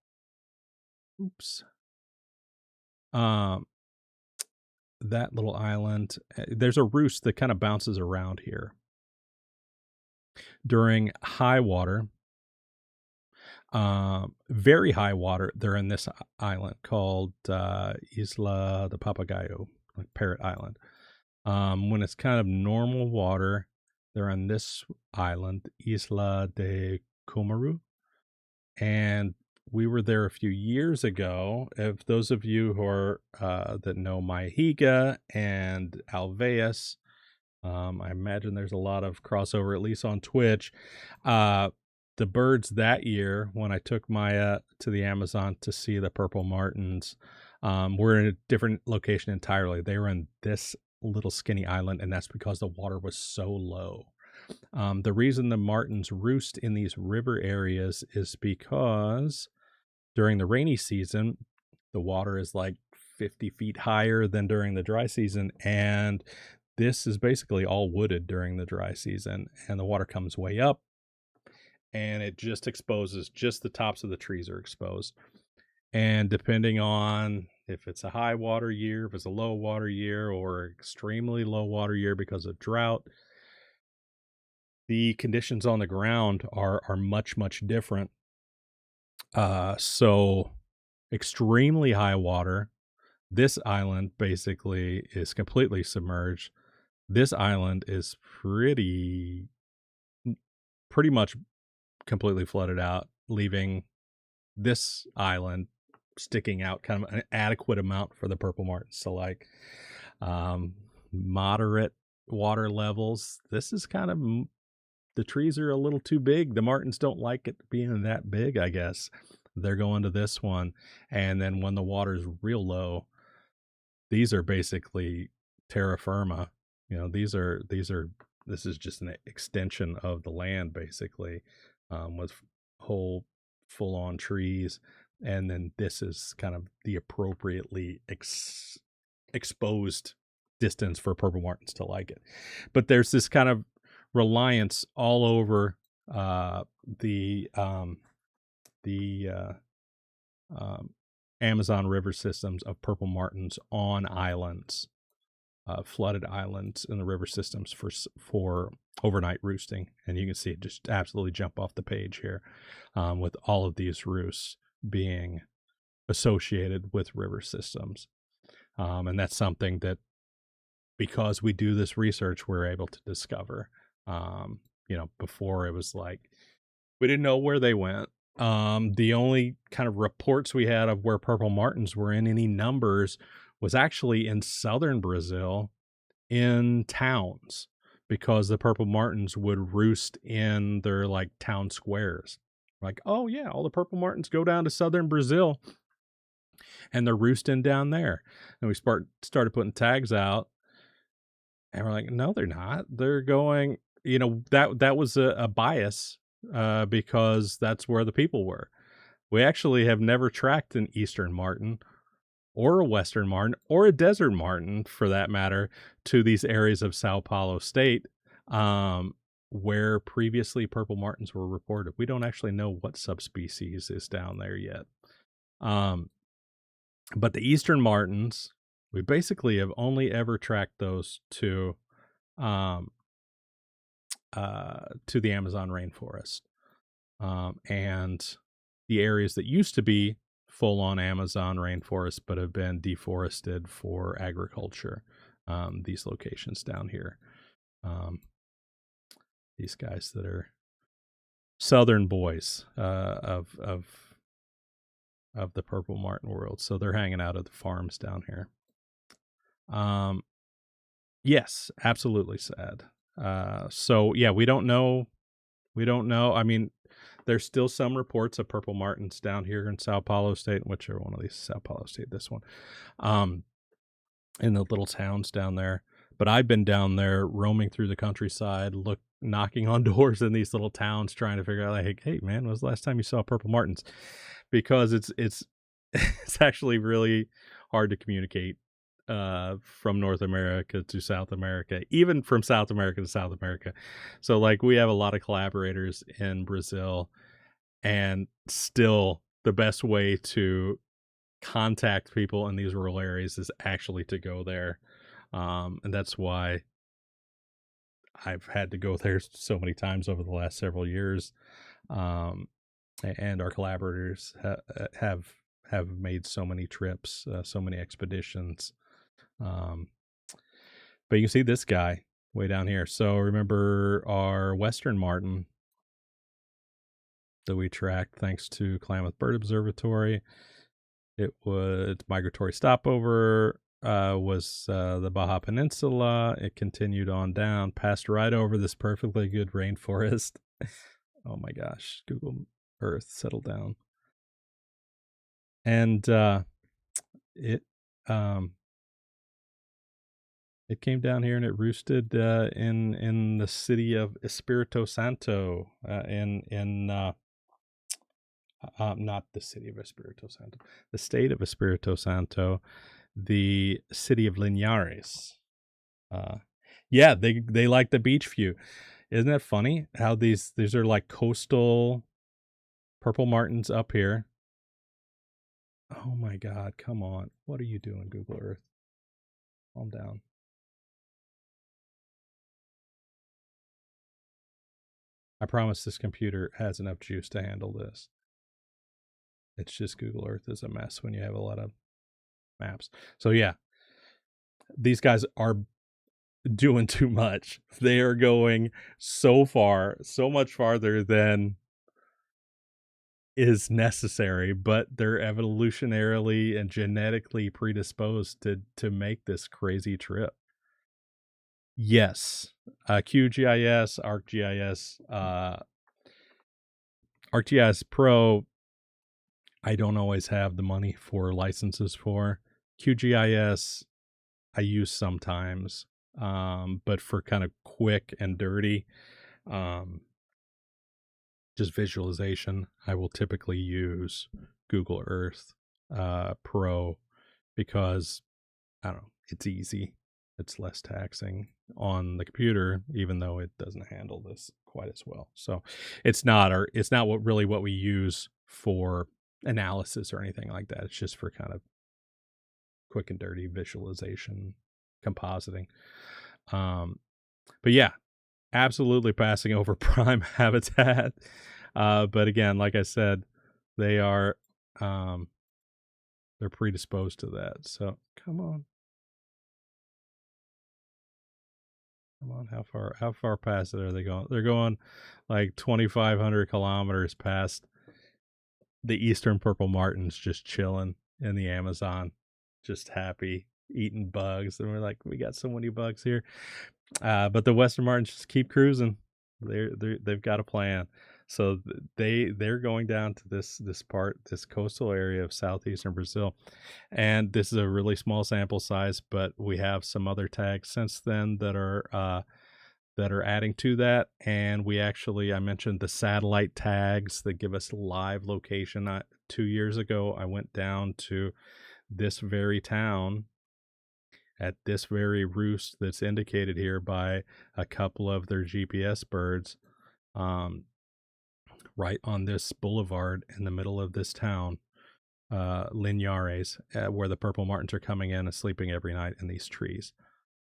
Oops. That little island, there's a roost that kind of bounces around here. During high water, very high water, they're in this island called Isla de Papagayo, like Parrot Island. When it's kind of normal water, they're on this island, Isla de Cumaru. And we were there a few years ago. If those of you who are that know Maihiga and Alveus, I imagine there's a lot of crossover, at least on Twitch. The birds that year, when I took Maya to the Amazon to see the purple martins, were in a different location entirely. They were in this little skinny island, and that's because the water was so low. The reason the martins roost in these river areas is because during the rainy season, the water is like 50 feet higher than during the dry season, and this is basically all wooded during the dry season, and the water comes way up, and it just exposes, just the tops of the trees are exposed. And depending on if it's a high water year, if it's a low water year, or extremely low water year because of drought, the conditions on the ground are much different. So extremely high water, this island basically is completely submerged. This island is pretty much completely flooded out, leaving this island sticking out kind of an adequate amount for the purple martins to like. Moderate water levels. This is kind of, the trees are a little too big. The martins don't like it being that big, I guess. They're going to this one. And then when the water's real low, these are basically terra firma. You know, this is just an extension of the land, basically, with whole full on trees. And then this is kind of the appropriately exposed distance for purple martins to like it. But there's this kind of reliance all over the Amazon river systems of purple martins on islands, flooded islands in the river systems for overnight roosting. And you can see it just absolutely jump off the page here, with all of these roosts being associated with river systems. And that's something that, because we do this research, we're able to discover. Before it was like, We didn't know where they went. The only kind of reports we had of where purple martins were in any numbers was actually in southern Brazil in towns because the purple martins would roost in their like town squares. Like, oh yeah, all the purple martins go down to southern Brazil and they're roosting down there. And we started putting tags out, and we're like, no, they're not. They're going, that was a bias because that's where the people were. We actually have never tracked an eastern martin or a western martin or a desert martin for that matter to these areas of Sao Paulo state where previously purple martins were reported. We don't actually know what subspecies is down there yet. But the eastern martins, we basically have only ever tracked those um to the Amazon rainforest. And the areas that used to be full on Amazon rainforest but have been deforested for agriculture. These locations down here. These guys that are southern boys of the purple martin world. So they're hanging out at the farms down here. Yes, absolutely sad. So yeah, we don't know. I mean, there's still some reports of purple martins down here in Sao Paulo state, whichever one of these, Sao Paulo state, this one, in the little towns down there. But I've been down there roaming through the countryside, knocking on doors in these little towns, trying to figure out, like, hey man, when was the last time you saw purple martins? Because it's it's actually really hard to communicate from North America to South America, even from South America to South America. So like we have a lot of collaborators in Brazil, and still the best way to contact people in these rural areas is actually to go there. And that's why I've had to go there so many times over the last several years. And our collaborators have made so many trips, so many expeditions. But you can see this guy way down here. So remember our western martin that we tracked thanks to Klamath Bird Observatory. It was migratory stopover, was the Baja Peninsula. It continued on down, passed right over this perfectly good rainforest. Oh my gosh, Google Earth, settle down. And it came down here and it roosted in the city of Espirito Santo, not the city of Espirito Santo, the state of Espirito Santo, the city of Linares. Yeah, they like the beach view. Isn't that funny how these are like coastal purple martins up here? Oh my God, come on. What are you doing, Google Earth? Calm down. I promise this computer has enough juice to handle this. It's just Google Earth is a mess when you have a lot of maps. So yeah, these guys are doing too much. They are going so far, so much farther than is necessary, but they're evolutionarily and genetically predisposed to make this crazy trip. Yes. QGIS, ArcGIS, ArcGIS Pro, I don't always have the money for licenses for. QGIS, I use sometimes, but for kind of quick and dirty, just visualization, I will typically use Google Earth Pro because, I don't know, it's easy. It's less taxing on the computer, even though it doesn't handle this quite as well. So it's not what we use for analysis or anything like that. It's just for kind of quick and dirty visualization, compositing. But yeah, absolutely passing over prime habitat. But again, like I said, they are they're predisposed to that. So come on. Come on, how far past it are they going? They're going like 2,500 kilometers past the eastern purple martins, just chilling in the Amazon, just happy eating bugs. And we're like, we got so many bugs here. But the western martins just keep cruising. They've got a plan. So they're going down to this coastal area of southeastern Brazil, and this is a really small sample size, but we have some other tags since then that are adding to that. And I mentioned the satellite tags that give us live location. 2 years ago, I went down to this very town at this very roost that's indicated here by a couple of their GPS birds, right on this boulevard in the middle of this town, Linhares, where the purple martins are coming in and sleeping every night in these trees.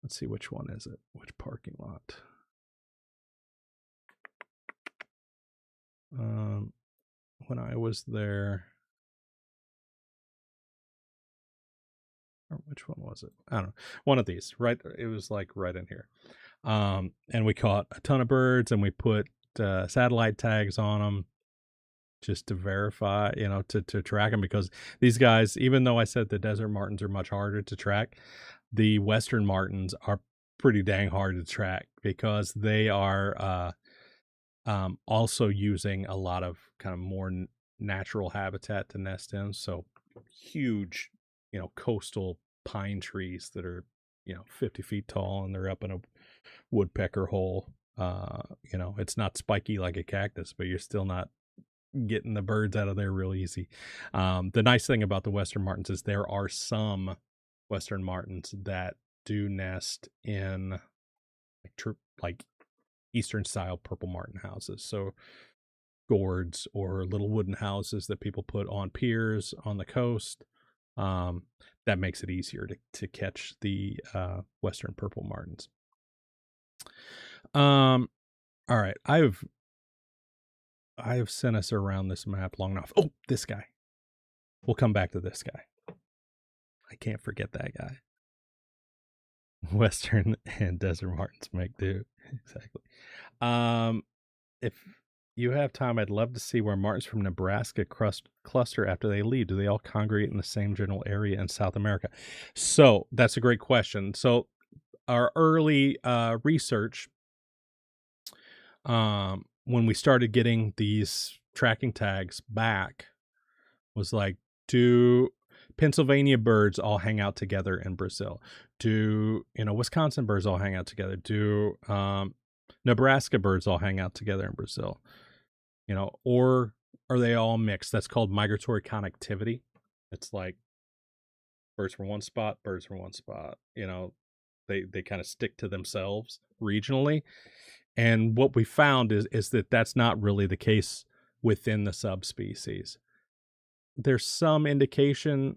Let's see, which one is it? Which parking lot? When I was there, or which one was it? I don't know. One of these, right? It was like right in here. And we caught a ton of birds, and we put satellite tags on them just to verify, to track them, because these guys, even though I said the desert martins are much harder to track, the western martins are pretty dang hard to track because they are also using a lot of kind of more natural habitat to nest in. So huge, coastal pine trees that are, 50 feet tall, and they're up in a woodpecker hole. It's not spiky like a cactus, but you're still not getting the birds out of there real easy. The nice thing about the western martins is there are some western martins that do nest in like eastern style purple martin houses, so gourds or little wooden houses that people put on piers on the coast. That makes it easier to catch the western purple martins. All right, I have sent us around this map long enough. Oh, this guy. We'll come back to this guy. I can't forget that guy. Western and desert martins make do. Exactly. If you have time, I'd love to see where martins from Nebraska cluster after they leave. Do they all congregate in the same general area in South America? So that's a great question. So our early research, when we started getting these tracking tags back, was like, do Pennsylvania birds all hang out together in Brazil? Do Wisconsin birds all hang out together? Do Nebraska birds all hang out together in Brazil? Or are they all mixed? That's called migratory connectivity. It's like birds from one spot, birds from one spot. They kind of stick to themselves regionally. And what we found is that that's not really the case within the subspecies. There's some indication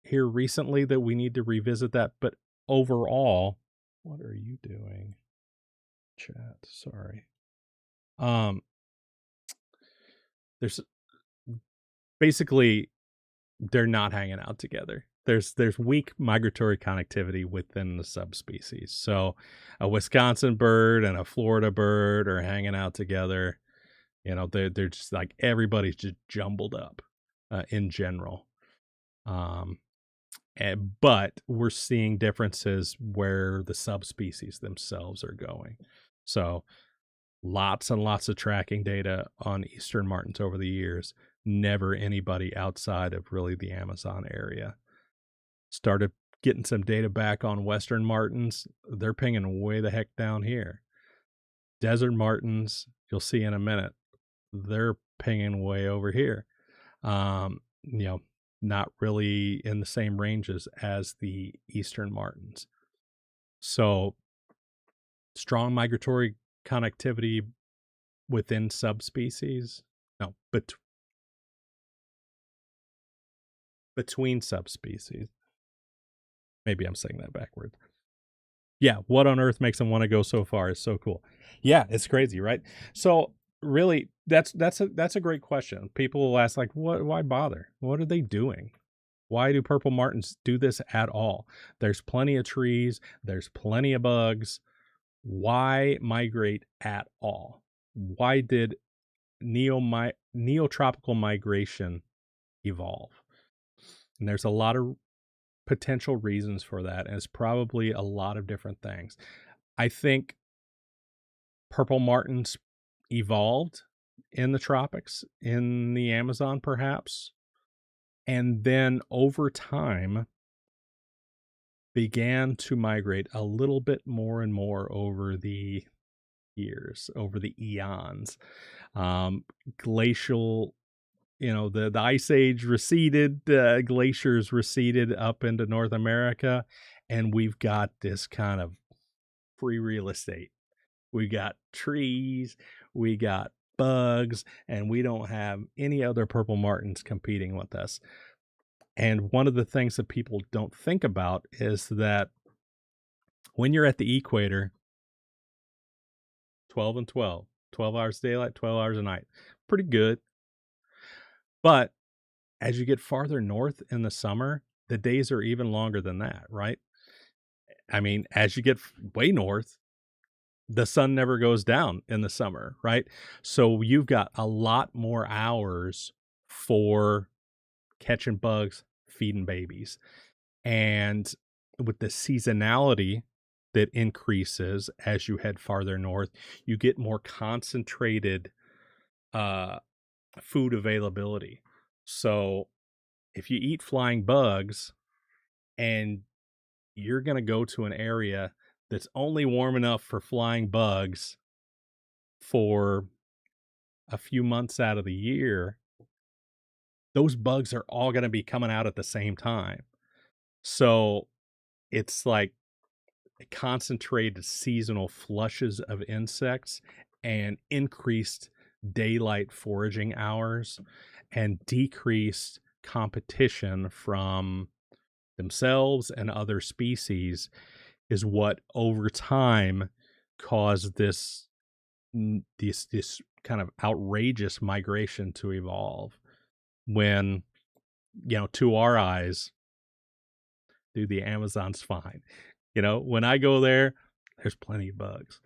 here recently that we need to revisit that, but overall, what are you doing? Chat, sorry. There's basically, they're not hanging out together. There's weak migratory connectivity within the subspecies. So a Wisconsin bird and a Florida bird are hanging out together. They're just like, everybody's just jumbled up in general. But we're seeing differences where the subspecies themselves are going. So lots and lots of tracking data on eastern martins over the years. Never anybody outside of really the Amazon area. Started getting some data back on western martins. They're pinging way the heck down here. Desert martins, you'll see in a minute, they're pinging way over here. Not really in the same ranges as the eastern martins. So strong migratory connectivity within subspecies. No, but between subspecies. Maybe I'm saying that backwards. Yeah, what on earth makes them want to go so far is so cool. Yeah, it's crazy, right? So really, that's a great question. People will ask, like, why bother? What are they doing? Why do purple martins do this at all? There's plenty of trees, there's plenty of bugs. why migrate at all? Why did neotropical migration evolve? And there's a lot of potential reasons for that, and it's probably a lot of different things. I think purple martins evolved in the tropics, in the Amazon perhaps, and then over time began to migrate a little bit more and more over the years, over the eons. Glacial, the ice age receded, glaciers receded up into North America, and we've got this kind of free real estate. We got trees, we got bugs, and we don't have any other purple martins competing with us. And one of the things that people don't think about is that when you're at the equator, 12 and 12, 12 hours daylight, 12 hours a night, pretty good. But as you get farther north in the summer, the days are even longer than that, right? I mean, as you get way north, the sun never goes down in the summer, right? So you've got a lot more hours for catching bugs, feeding babies. And with the seasonality that increases as you head farther north, you get more concentrated food availability. So if you eat flying bugs and you're going to go to an area that's only warm enough for flying bugs for a few months out of the year, those bugs are all going to be coming out at the same time. So it's like concentrated seasonal flushes of insects and increased daylight foraging hours and decreased competition from themselves and other species is what over time caused this kind of outrageous migration to evolve. When, to our eyes, dude, the Amazon's fine. When I go there, there's plenty of bugs.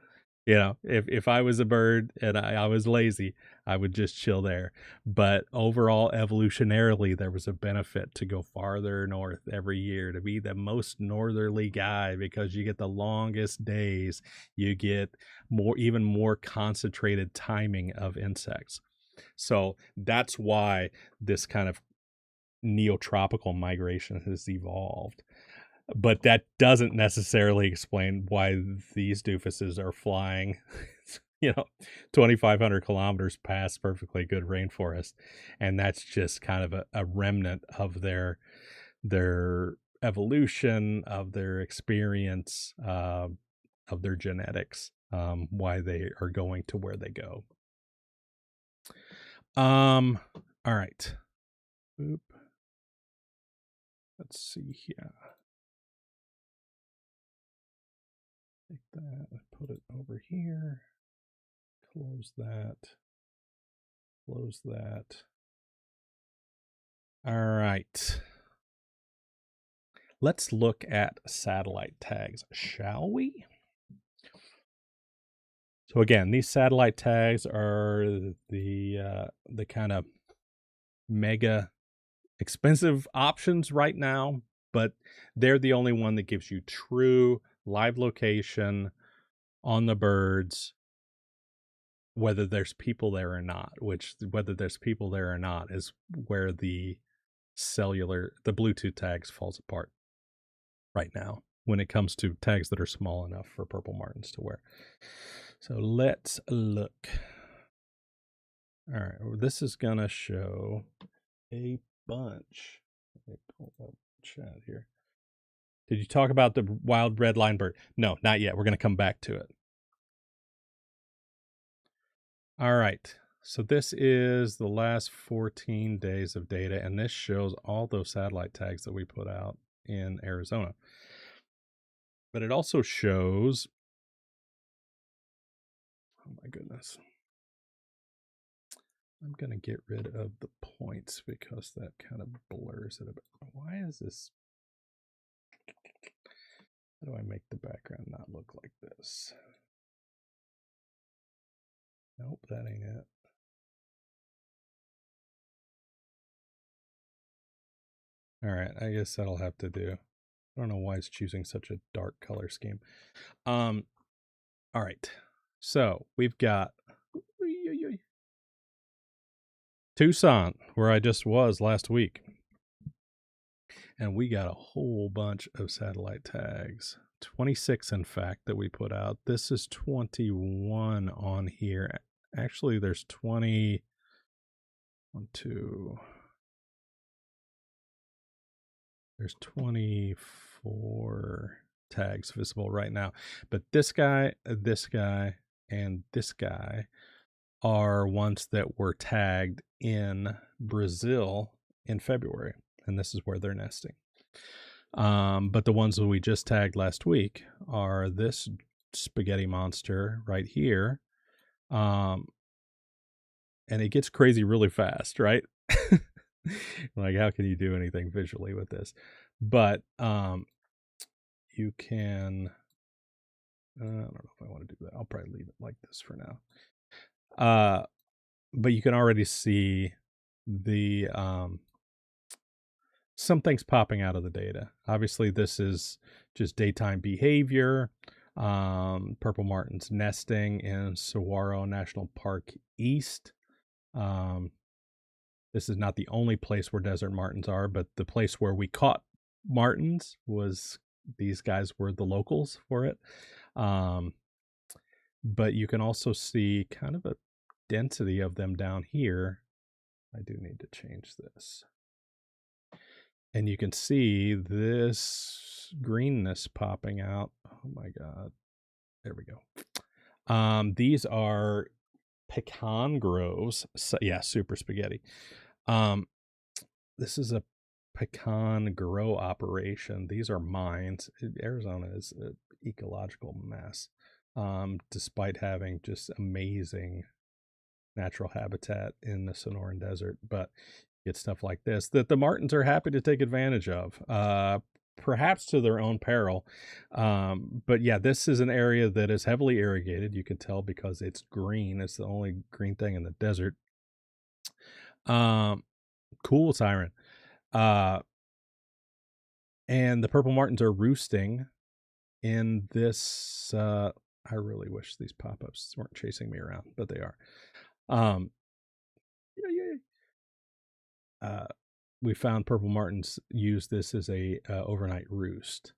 If I was a bird and I was lazy, I would just chill there. But overall, evolutionarily, there was a benefit to go farther north every year, to be the most northerly guy, because you get the longest days, you get even more concentrated timing of insects. So that's why this kind of neotropical migration has evolved. But that doesn't necessarily explain why these doofuses are flying, 2,500 kilometers past perfectly good rainforest. And that's just kind of a remnant of their evolution, of their experience, of their genetics, why they are going to where they go. All right. Oop. Let's see here. Take that and put it over here. Close that. Close that. All right. Let's look at satellite tags, shall we? So again, these satellite tags are the kind of mega expensive options right now, but they're the only one that gives you true live location on the birds, whether there's people there or not. Which, whether there's people there or not, is where the Bluetooth tags falls apart right now when it comes to tags that are small enough for purple martins to wear. So let's look. All right, this is gonna show a bunch. Let me pull up chat here. Did you talk about the wild red line bird? No, not yet. We're gonna come back to it. All right. So this is the last 14 days of data, and this shows all those satellite tags that we put out in Arizona. But it also shows, oh my goodness, I'm going to get rid of the points because that kind of blurs it a bit. Why is this? How do I make the background not look like this? Nope, that ain't it. All right, I guess that'll have to do. I don't know why it's choosing such a dark color scheme. All right. So we've got Tucson, where I just was last week. And we got a whole bunch of satellite tags. 26, in fact, that we put out. This is 21 on here. Actually, there's 20. 1, 2. There's 24 tags visible right now. But this guy, and this guy are ones that were tagged in Brazil in February. And this is where they're nesting. But the ones that we just tagged last week are this spaghetti monster right here. And it gets crazy really fast, right? Like, how can you do anything visually with this? But you can, I don't know if I want to do that. I'll probably leave it like this for now. But you can already see the some things popping out of the data. Obviously, this is just daytime behavior. Purple martins nesting in Saguaro National Park East. This is not the only place where desert martins are, but the place where we caught martins was, these guys were the locals for it. But you can also see kind of a density of them down here. I do need to change this. And you can see this greenness popping out. Oh my God. There we go. These are pecan groves. So, yeah, super spaghetti. This is a pecan grow operation. These are mines. Arizona is an ecological mess, despite having just amazing natural habitat in the Sonoran Desert. But get stuff like this that the martins are happy to take advantage of, perhaps to their own peril. But yeah, this is an area that is heavily irrigated. You can tell because it's green. It's the only green thing in the desert. Cool siren. And the purple martins are roosting in this. I really wish these pop-ups weren't chasing me around, but they are. We found purple martins use this as a overnight roost.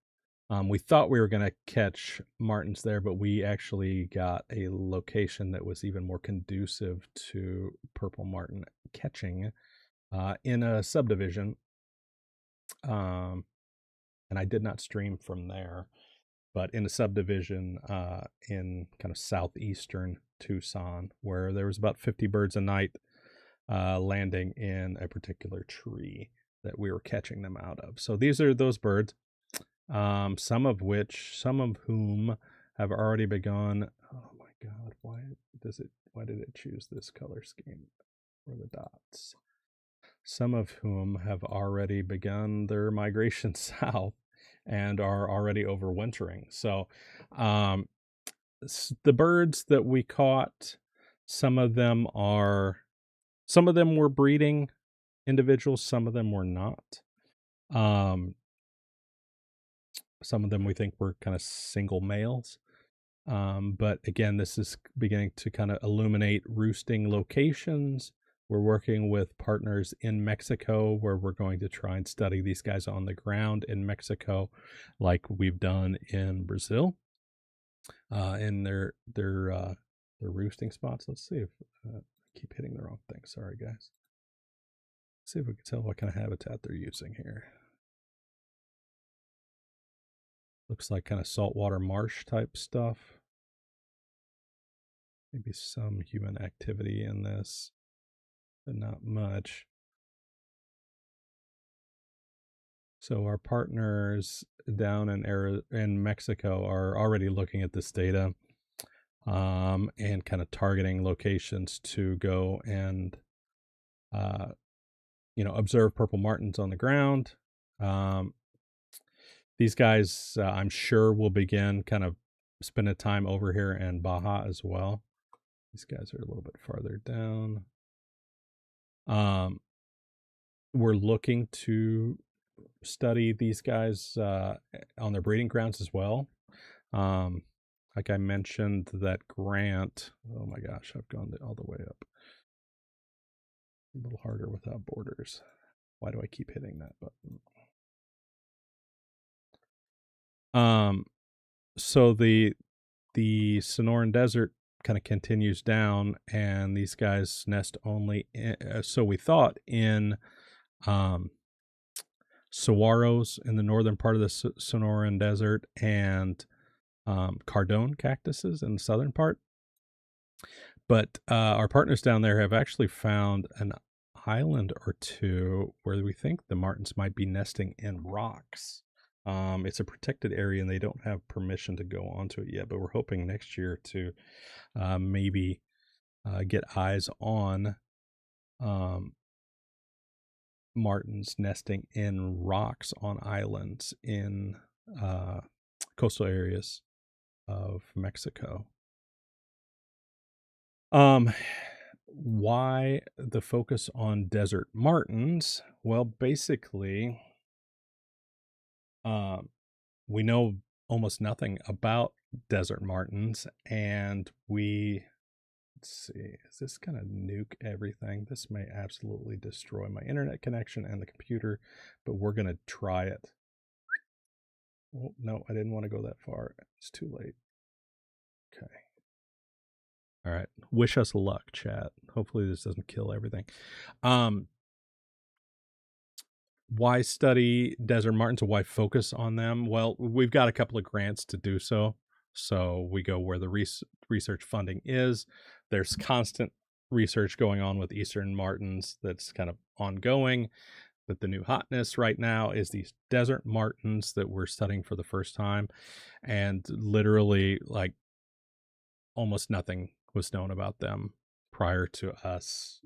We thought we were going to catch martins there, but we actually got a location that was even more conducive to purple martin catching in a subdivision. And I did not stream from there, but in a subdivision in kind of southeastern Tucson, where there was about 50 birds a night landing in a particular tree that we were catching them out of. So these are those birds, some of whom have already begun. Oh my God, why did it choose this color scheme for the dots? Some of whom have already begun their migration south and are already overwintering. So the birds that we caught, some of them were breeding individuals, some of them were not. Some of them we think were kind of single males. But again, this is beginning to kind of illuminate roosting locations. We're working with partners in Mexico where we're going to try and study these guys on the ground in Mexico, like we've done in Brazil, in their roosting spots. Let's see if I keep hitting the wrong thing. Sorry, guys. Let's see if we can tell what kind of habitat they're using here. Looks like kind of saltwater marsh type stuff. Maybe some human activity in this, but not much. So our partners down in Mexico are already looking at this data and kind of targeting locations to go and observe purple martins on the ground. These guys, I'm sure, will begin kind of spending time over here in Baja as well. These guys are a little bit farther down. We're looking to study these guys on their breeding grounds as well. Like I mentioned, that grant. Oh my gosh, I've gone all the way up. A little harder without borders. Why do I keep hitting that button? So the Sonoran Desert kind of continues down, and these guys nest only so we thought in saguaros in the northern part of the Sonoran Desert, and cardone cactuses in the southern part. But our partners down there have actually found an island or two where we think the martins might be nesting in rocks. It's a protected area and they don't have permission to go onto it yet, but we're hoping next year to maybe get eyes on martins nesting in rocks on islands in coastal areas of Mexico. Why the focus on desert martins? Well, basically, we know almost nothing about desert martins, and let's see, is this going to nuke everything? This may absolutely destroy my internet connection and the computer, but we're going to try it. Oh, no, I didn't want to go that far. It's too late. Okay. All right. Wish us luck, chat. Hopefully this doesn't kill everything. Why study desert martins, or why focus on them? Well, we've got a couple of grants to do so. So we go where the research funding is. There's constant research going on with eastern martins that's kind of ongoing. But the new hotness right now is these desert martins that we're studying for the first time. And literally, like, almost nothing was known about them prior to us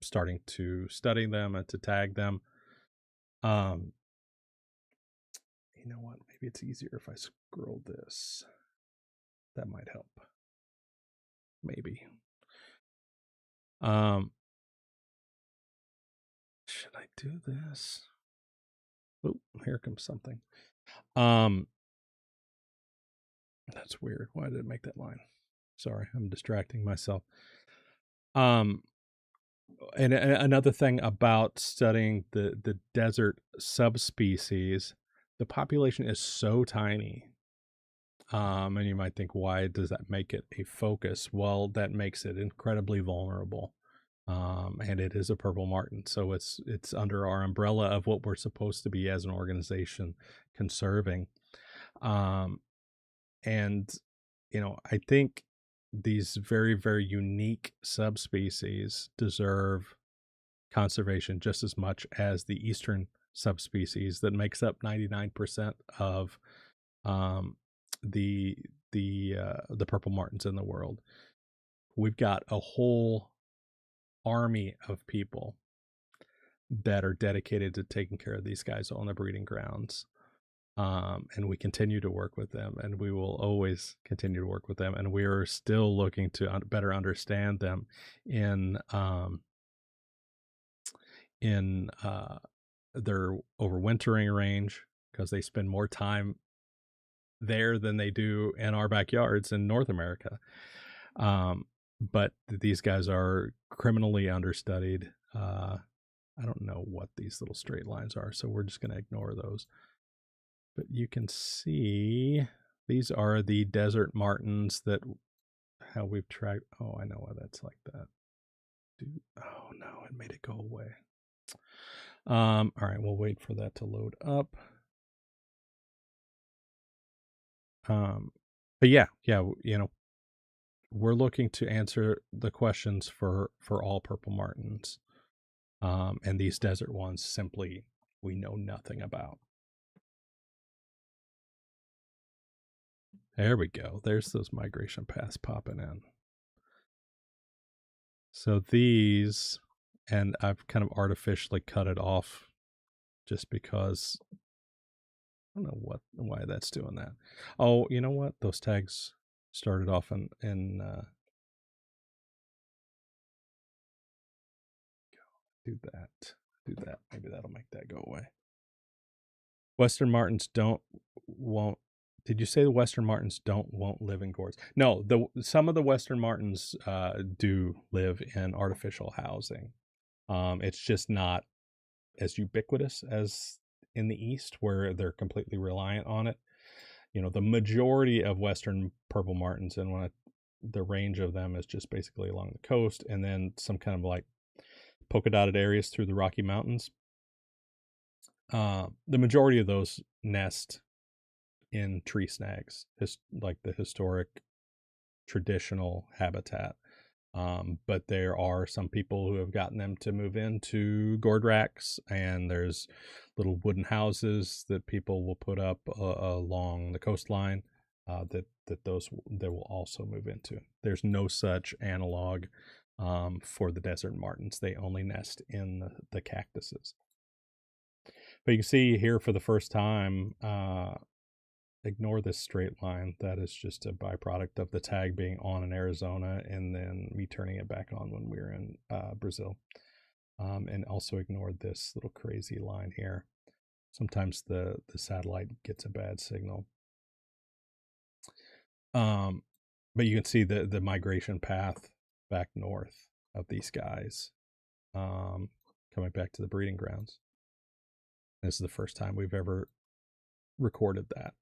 starting to study them and to tag them. You know what? Maybe it's easier if I scroll this. That might help. Maybe. Should I do this? Oh, here comes something. That's weird. Why did it make that line? Sorry, I'm distracting myself. And another thing about studying the desert subspecies, the population is so tiny. And you might think, why does that make it a focus? Well, that makes it incredibly vulnerable. And it is a purple martin, so it's under our umbrella of what we're supposed to be as an organization conserving. And I think these very, very unique subspecies deserve conservation just as much as the eastern subspecies that makes up 99% of the purple martins in the world. We've got a whole army of people that are dedicated to taking care of these guys on the breeding grounds. And we continue to work with them, and we will always continue to work with them. And we are still looking to better understand them in their overwintering range, because they spend more time there than they do in our backyards in North America. But these guys are criminally understudied. I don't know what these little straight lines are, so we're just going to ignore those. But you can see these are the desert martins that how we've tracked. Oh, I know why that's like that. Oh no, it made it go away. All right, we'll wait for that to load up. But yeah, we're looking to answer the questions for all purple martins. And these desert ones simply we know nothing about. There we go. There's those migration paths popping in. So these, and I've kind of artificially cut it off just because I don't know why that's doing that. Oh, you know what? Those tags started off in Do that. Do that. Maybe that'll make that go away. Western martins won't. Did you say the Western martins won't live in gourds? No, some of the Western martins do live in artificial housing. It's just not as ubiquitous as in the East, where they're completely reliant on it. The majority of Western purple martins, and the range of them is just basically along the coast, and then some kind of like polka dotted areas through the Rocky Mountains. The majority of those nest in tree snags, like the historic traditional habitat. But there are some people who have gotten them to move into gourd racks, and there's little wooden houses that people will put up along the coastline that they will also move into. There's no such analog for the desert martins. They only nest in the cactuses. But you can see here for the first time, ignore this straight line. That is just a byproduct of the tag being on in Arizona and then me turning it back on when we were in Brazil. And also ignore this little crazy line here. Sometimes the satellite gets a bad signal. But you can see the migration path back north of these guys, coming back to the breeding grounds. This is the first time we've ever recorded that.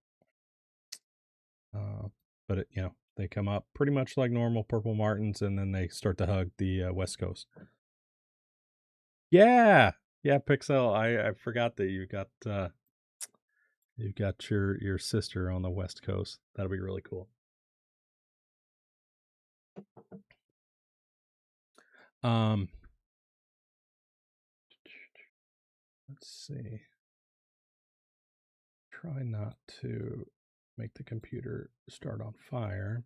But they come up pretty much like normal purple martins, and then they start to hug the West Coast. Yeah, Pixel. I forgot that you got your sister on the West Coast. That'll be really cool. Let's see. Try not to make the computer start on fire.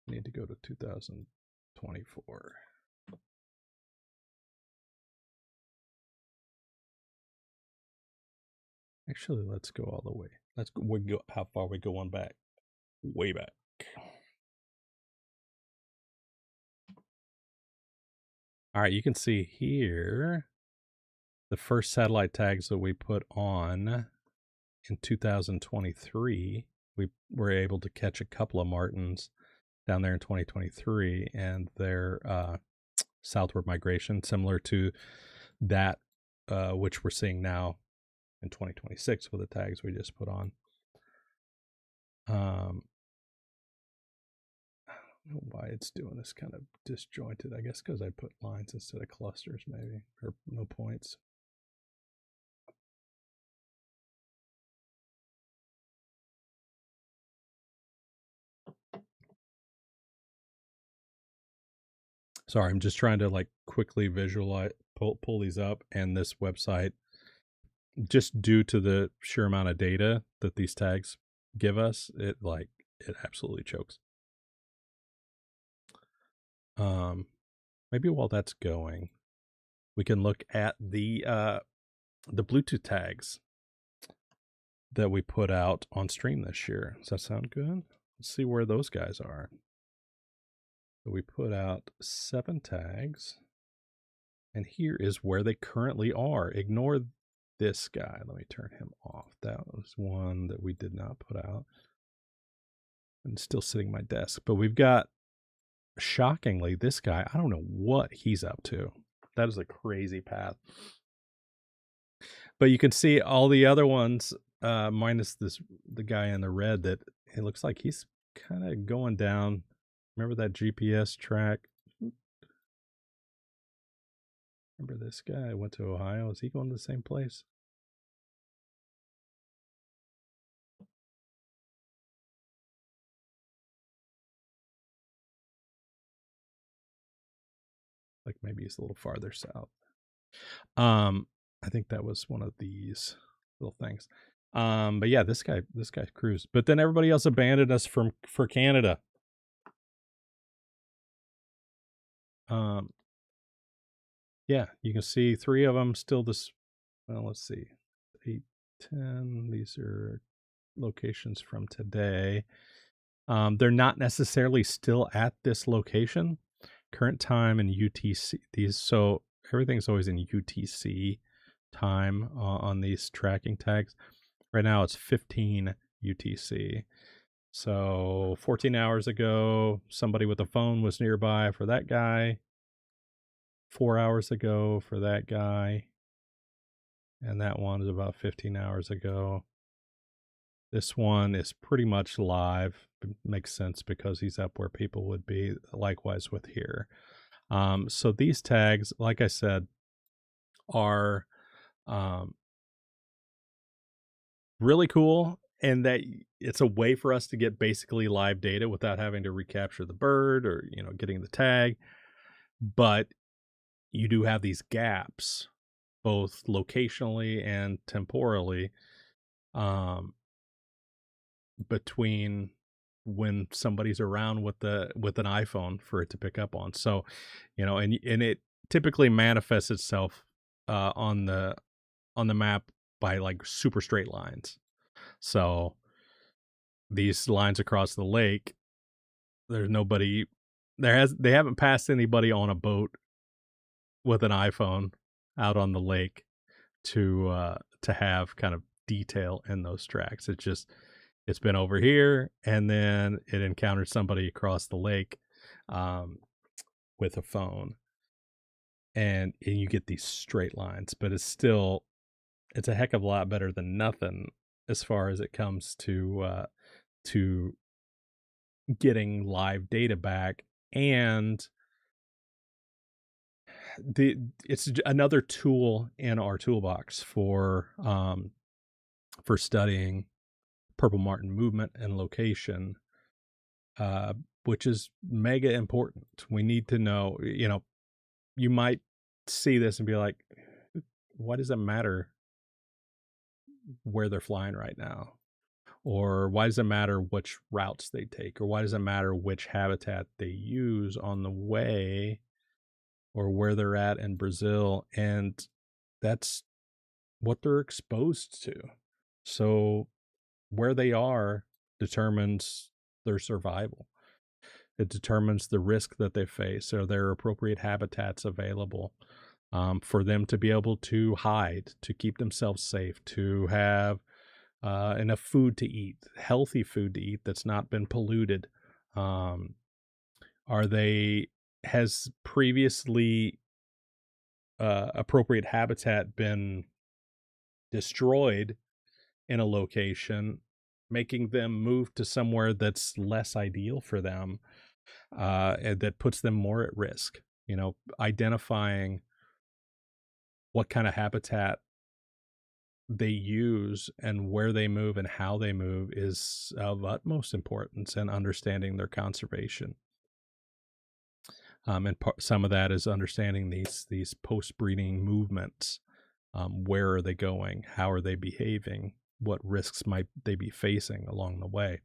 Need to go to 2024. Actually, let's go all the way. We go how far we go on back. Way back. All right, you can see here the first satellite tags that we put on in 2023. We were able to catch a couple of martins down there in 2023, and their southward migration, similar to that which we're seeing now in 2026 with the tags we just put on. I don't know why it's doing this kind of disjointed. I guess because I put lines instead of clusters, maybe, or no points. Sorry, I'm just trying to like quickly visualize, pull these up, and this website, just due to the sheer amount of data that these tags give us, it absolutely chokes. Maybe while that's going, we can look at the Bluetooth tags that we put out on stream this year. Does that sound good? Let's see where those guys are. So we put out 7 tags, and here is where they currently are. Ignore this guy. Let me turn him off. That was one that we did not put out. And still sitting at my desk. But we've got, shockingly, this guy. I don't know what he's up to. That is a crazy path. But you can see all the other ones, minus the guy in the red, that it looks like he's kind of going down. Remember that GPS track? Remember this guy went to Ohio? Is he going to the same place? Like maybe he's a little farther south. I think that was one of these little things. But yeah, this guy cruised. But then everybody else abandoned us for Canada. Yeah, you can see 3 of them still this. Well, let's see, 8, 10. These are locations from today. They're not necessarily still at this location, current time in UTC. So everything's always in UTC time on these tracking tags. Right now it's 15 UTC. So 14 hours ago, somebody with a phone was nearby for that guy. 4 hours ago for that guy. And that one is about 15 hours ago. This one is pretty much live. It makes sense because he's up where people would be. Likewise with here. So these tags, like I said, are really cool, and that it's a way for us to get basically live data without having to recapture the bird or getting the tag. But you do have these gaps, both locationally and temporally, between when somebody's around with an iPhone for it to pick up on. So, and it typically manifests itself on the map by like super straight lines. So these lines across the lake, there's nobody they haven't passed anybody on a boat with an iPhone out on the lake to have kind of detail in those tracks. It's been over here, and then it encountered somebody across the lake with a phone, and you get these straight lines. But it's a heck of a lot better than nothing as far as it comes to getting live data back. And it's another tool in our toolbox for studying purple martin movement and location, which is mega important. We need to know, you might see this and be like, why does it matter where they're flying right now? Or why does it matter which routes they take? Or why does it matter which habitat they use on the way, or where they're at in Brazil? And that's what they're exposed to. So where they are determines their survival. It determines the risk that they face. Are there appropriate habitats available for them to be able to hide, to keep themselves safe, to have enough food to eat, healthy food to eat that's not been polluted? Has previously appropriate habitat been destroyed in a location, making them move to somewhere that's less ideal for them, and that puts them more at risk? Identifying what kind of habitat they use and where they move and how they move is of utmost importance in understanding their conservation. And some of that is understanding these post-breeding movements. Where are they going? How are they behaving? What risks might they be facing along the way?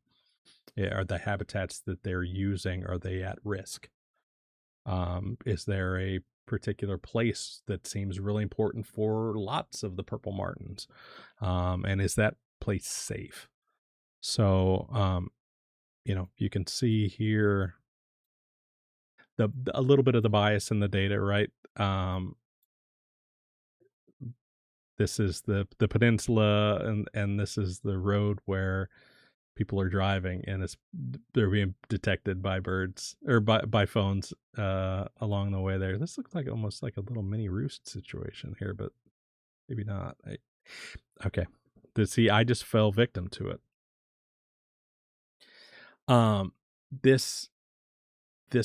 Are the habitats that they're using, are they at risk? Is there a particular place that seems really important for lots of the purple martins? And is that place safe? So, you can see here a little bit of the bias in the data, right? This is the peninsula, and this is the road where people are driving, and they're being detected by birds or by phones along the way there. This looks like almost like a little mini roost situation here, but maybe not. Okay. See, I just fell victim to it. This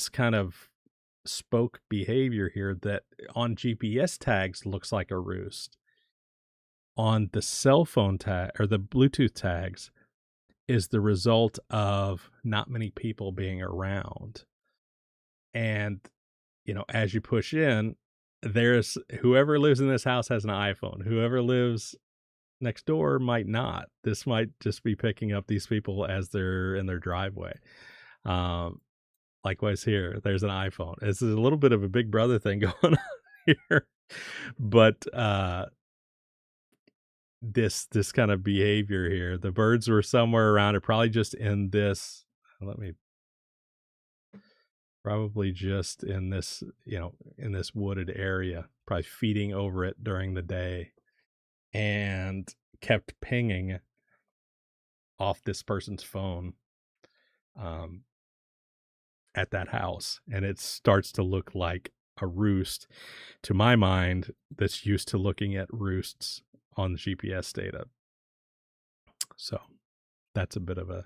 kind of spoke behavior here that on GPS tags looks like a roost, on the cell phone tag or the Bluetooth tags is the result of not many people being around. And as you push in, there's whoever lives in this house has an iPhone. Whoever lives next door might not. This might just be picking up these people as they're in their driveway. Likewise here, there's an iPhone. It's a little bit of a Big Brother thing going on here, but this kind of behavior here. The birds were somewhere around it, probably just in this. Let me probably just in this, in this wooded area, probably feeding over it during the day, and kept pinging off this person's phone um, at that house. And it starts to look like a roost to my mind that's used to looking at roosts on the GPS data. So that's a bit of a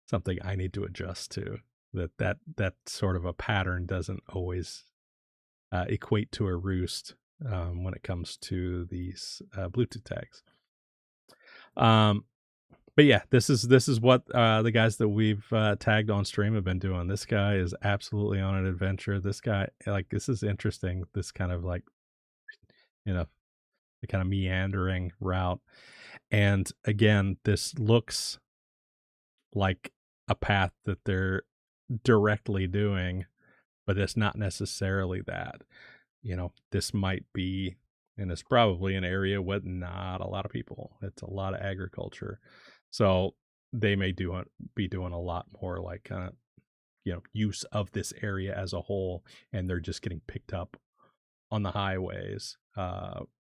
something I need to adjust to. That sort of a pattern doesn't always equate to a roost when it comes to these Bluetooth tags. But yeah, this is what the guys that we've tagged on stream have been doing. This guy is absolutely on an adventure. This guy, like, this is interesting. This kind of like, the kind of meandering route. And again, this looks like a path that they're directly doing, but it's not necessarily that. This might be, and it's probably an area with not a lot of people. It's a lot of agriculture. So they may be doing a lot more like use of this area as a whole, and they're just getting picked up on the highways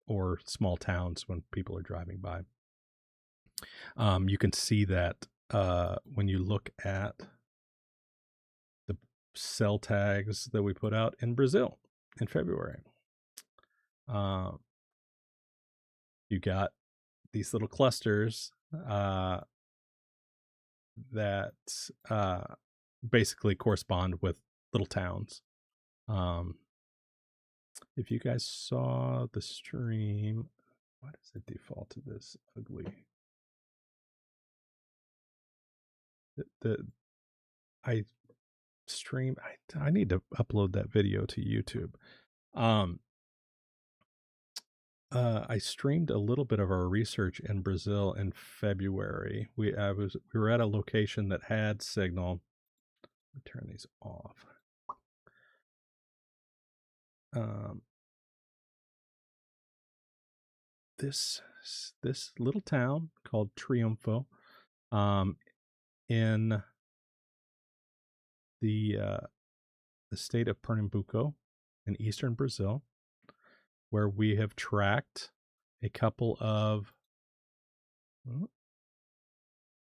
or small towns when people are driving by. You can see that when you look at the cell tags that we put out in Brazil in February. You got these little clusters that basically correspond with little towns. If you guys saw the stream, why does it default to this ugly? I stream. I need to upload that video to YouTube. I streamed a little bit of our research in Brazil in February. We were at a location that had signal. Let me turn these off. This little town called Triunfo, in the state of Pernambuco in eastern Brazil, where we have tracked a couple of.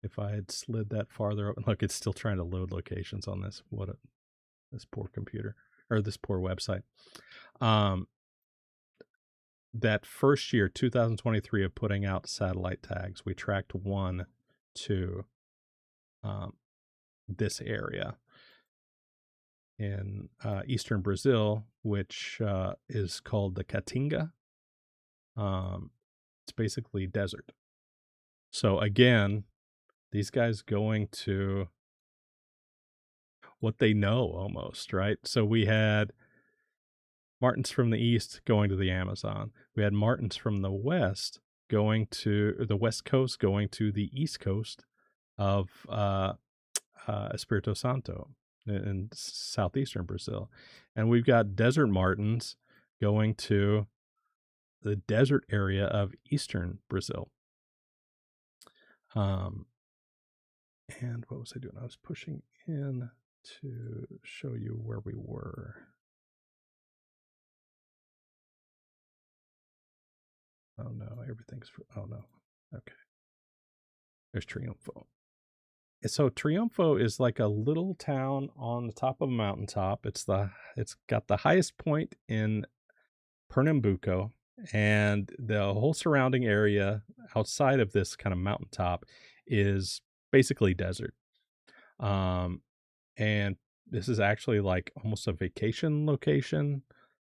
If I had slid that farther up, look, it's still trying to load locations on this. This poor computer, or this poor website. That first year, 2023, of putting out satellite tags, we tracked one to this area in eastern Brazil, which is called the Caatinga. It's basically desert. So again, these guys going to what they know almost, right? So we had martens from the east going to the Amazon. We had martens from the west going to the west coast, going to the east coast of Espírito Santo in southeastern Brazil. And we've got desert martens going to the desert area of eastern Brazil. And what was I doing? I was pushing in to show you where we were. Oh no, everything's oh no. Okay. There's Triunfo. So Triunfo is like a little town on the top of a mountaintop. It's got the highest point in Pernambuco, and the whole surrounding area outside of this kind of mountaintop is basically desert. And this is actually like almost a vacation location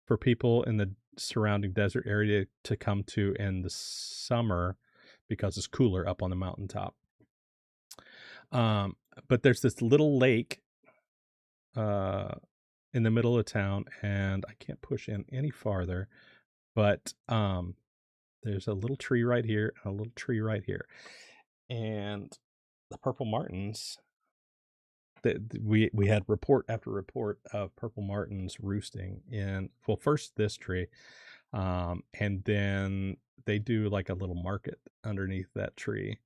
for people in the surrounding desert area to come to in the summer because it's cooler up on the mountaintop. But there's this little lake in the middle of town, and I can't push in any farther, but there's a little tree right here and a little tree right here. And the purple martins, we had report after report of purple martins roosting in, well, first this tree, and then they do like a little market underneath that tree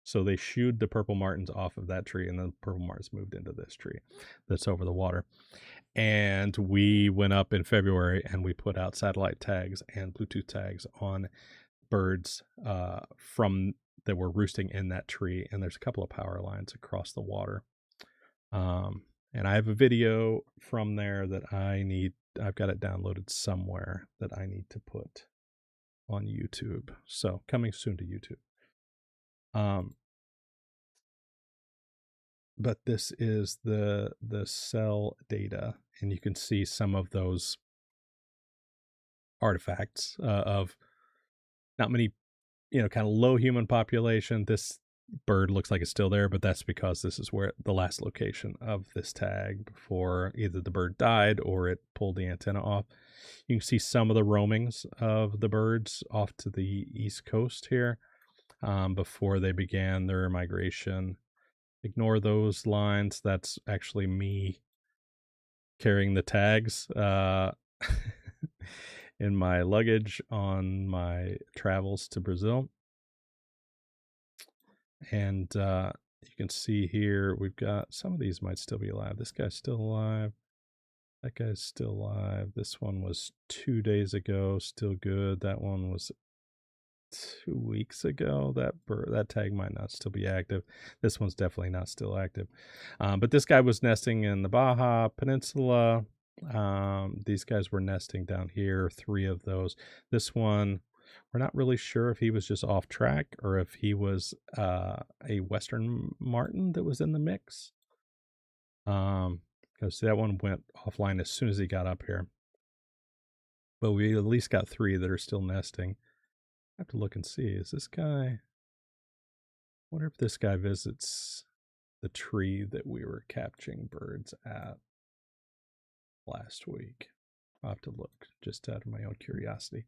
So they shooed the purple martins off of that tree, and then the purple martins moved into this tree that's over the water. And we went up in February and we put out satellite tags and Bluetooth tags on birds from that were roosting in that tree. And there's a couple of power lines across the water. And I have a video from there that I've got it downloaded somewhere that I need to put on YouTube. So coming soon to YouTube. But this is the cell data, and you can see some of those artifacts of not many, kind of low human population. This bird looks like it's still there, but that's because this is where the last location of this tag before either the bird died or it pulled the antenna off. You can see some of the roamings of the birds off to the east coast here before they began their migration. Ignore those lines. That's actually me carrying the tags in my luggage on my travels to Brazil. And you can see here, we've got some of these might still be alive. This guy's still alive. That guy's still alive. This one was 2 days ago, still good. That one was 2 weeks ago. That tag might not still be active. This one's definitely not still active. But this guy was nesting in the Baja Peninsula. These guys were nesting down here, 3 of those. This one, we're not really sure if he was just off track or if he was a Western Martin that was in the mix. Because that one went offline as soon as he got up here. But we at least got 3 that are still nesting. I have to look and see. Is this guy? I wonder if this guy visits the tree that we were catching birds at last week. I'll have to look just out of my own curiosity.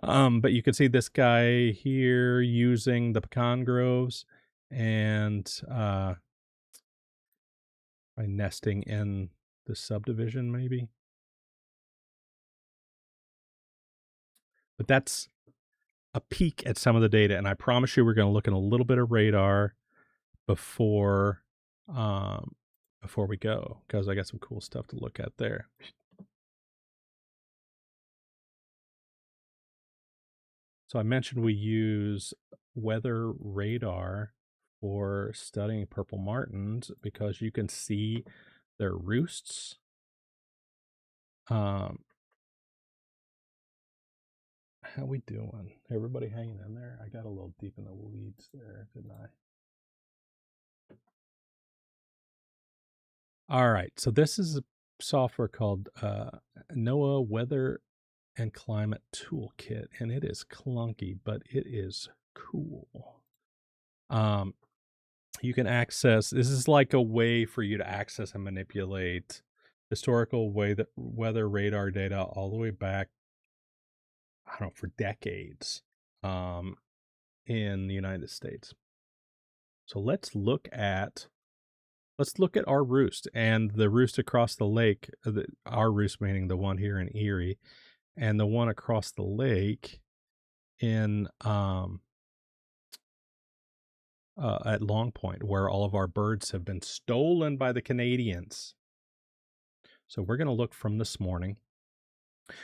But you can see this guy here using the pecan groves and by nesting in the subdivision, maybe. But that's a peek at some of the data, and I promise you we're going to look at a little bit of radar before we go, because I got some cool stuff to look at there. So I mentioned we use weather radar for studying purple martins because you can see their roosts. How we doing? Everybody hanging in there? I got a little deep in the weeds there, didn't I? All right, so this is a software called NOAA Weather and Climate Toolkit, and it is clunky, but it is cool. You can access, this is like a way for you to access and manipulate historical weather radar data all the way back, I don't know, for decades in the United States. So let's look at our roost and the roost across the lake, our roost meaning the one here in Erie, and the one across the lake in at Long Point, where all of our birds have been stolen by the Canadians. So we're going to look from this morning.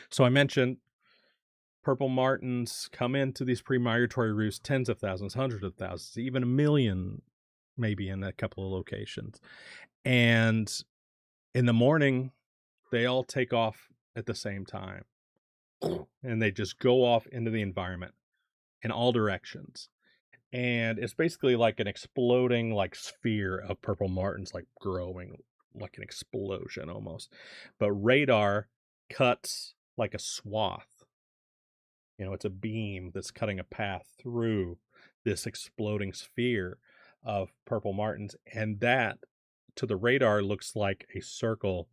So I mentioned purple martins come into these pre-migratory roosts, tens of thousands, hundreds of thousands, even 1 million, maybe in a couple of locations. And in the morning, they all take off at the same time. And they just go off into the environment in all directions. And it's basically like an exploding sphere of purple martins, growing like an explosion almost. But radar cuts like a swath. It's a beam that's cutting a path through this exploding sphere of purple martins, and that to the radar looks like a circle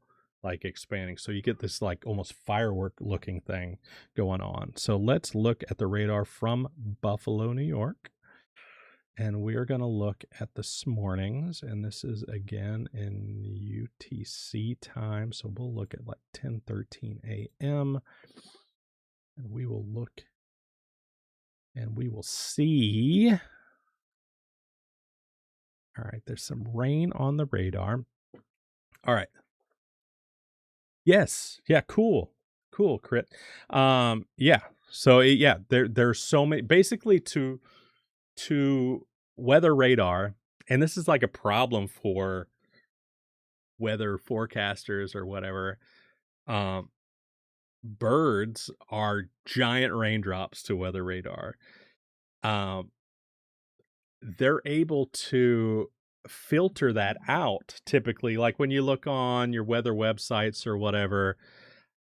expanding. So you get this almost firework looking thing going on. So let's look at the radar from Buffalo, New York. And we are going to look at this morning's, and this is again in UTC time. So we'll look at 10:13 a.m. and we will look and we will see All right, there's some rain on the radar. All right. Yes. Yeah, cool. Cool, crit. Yeah. So yeah, there's so many basically to weather radar, and this is like a problem for weather forecasters or whatever. Um Birds are giant raindrops to weather radar. Um they're able to filter that out typically. Like when you look on your weather websites or whatever,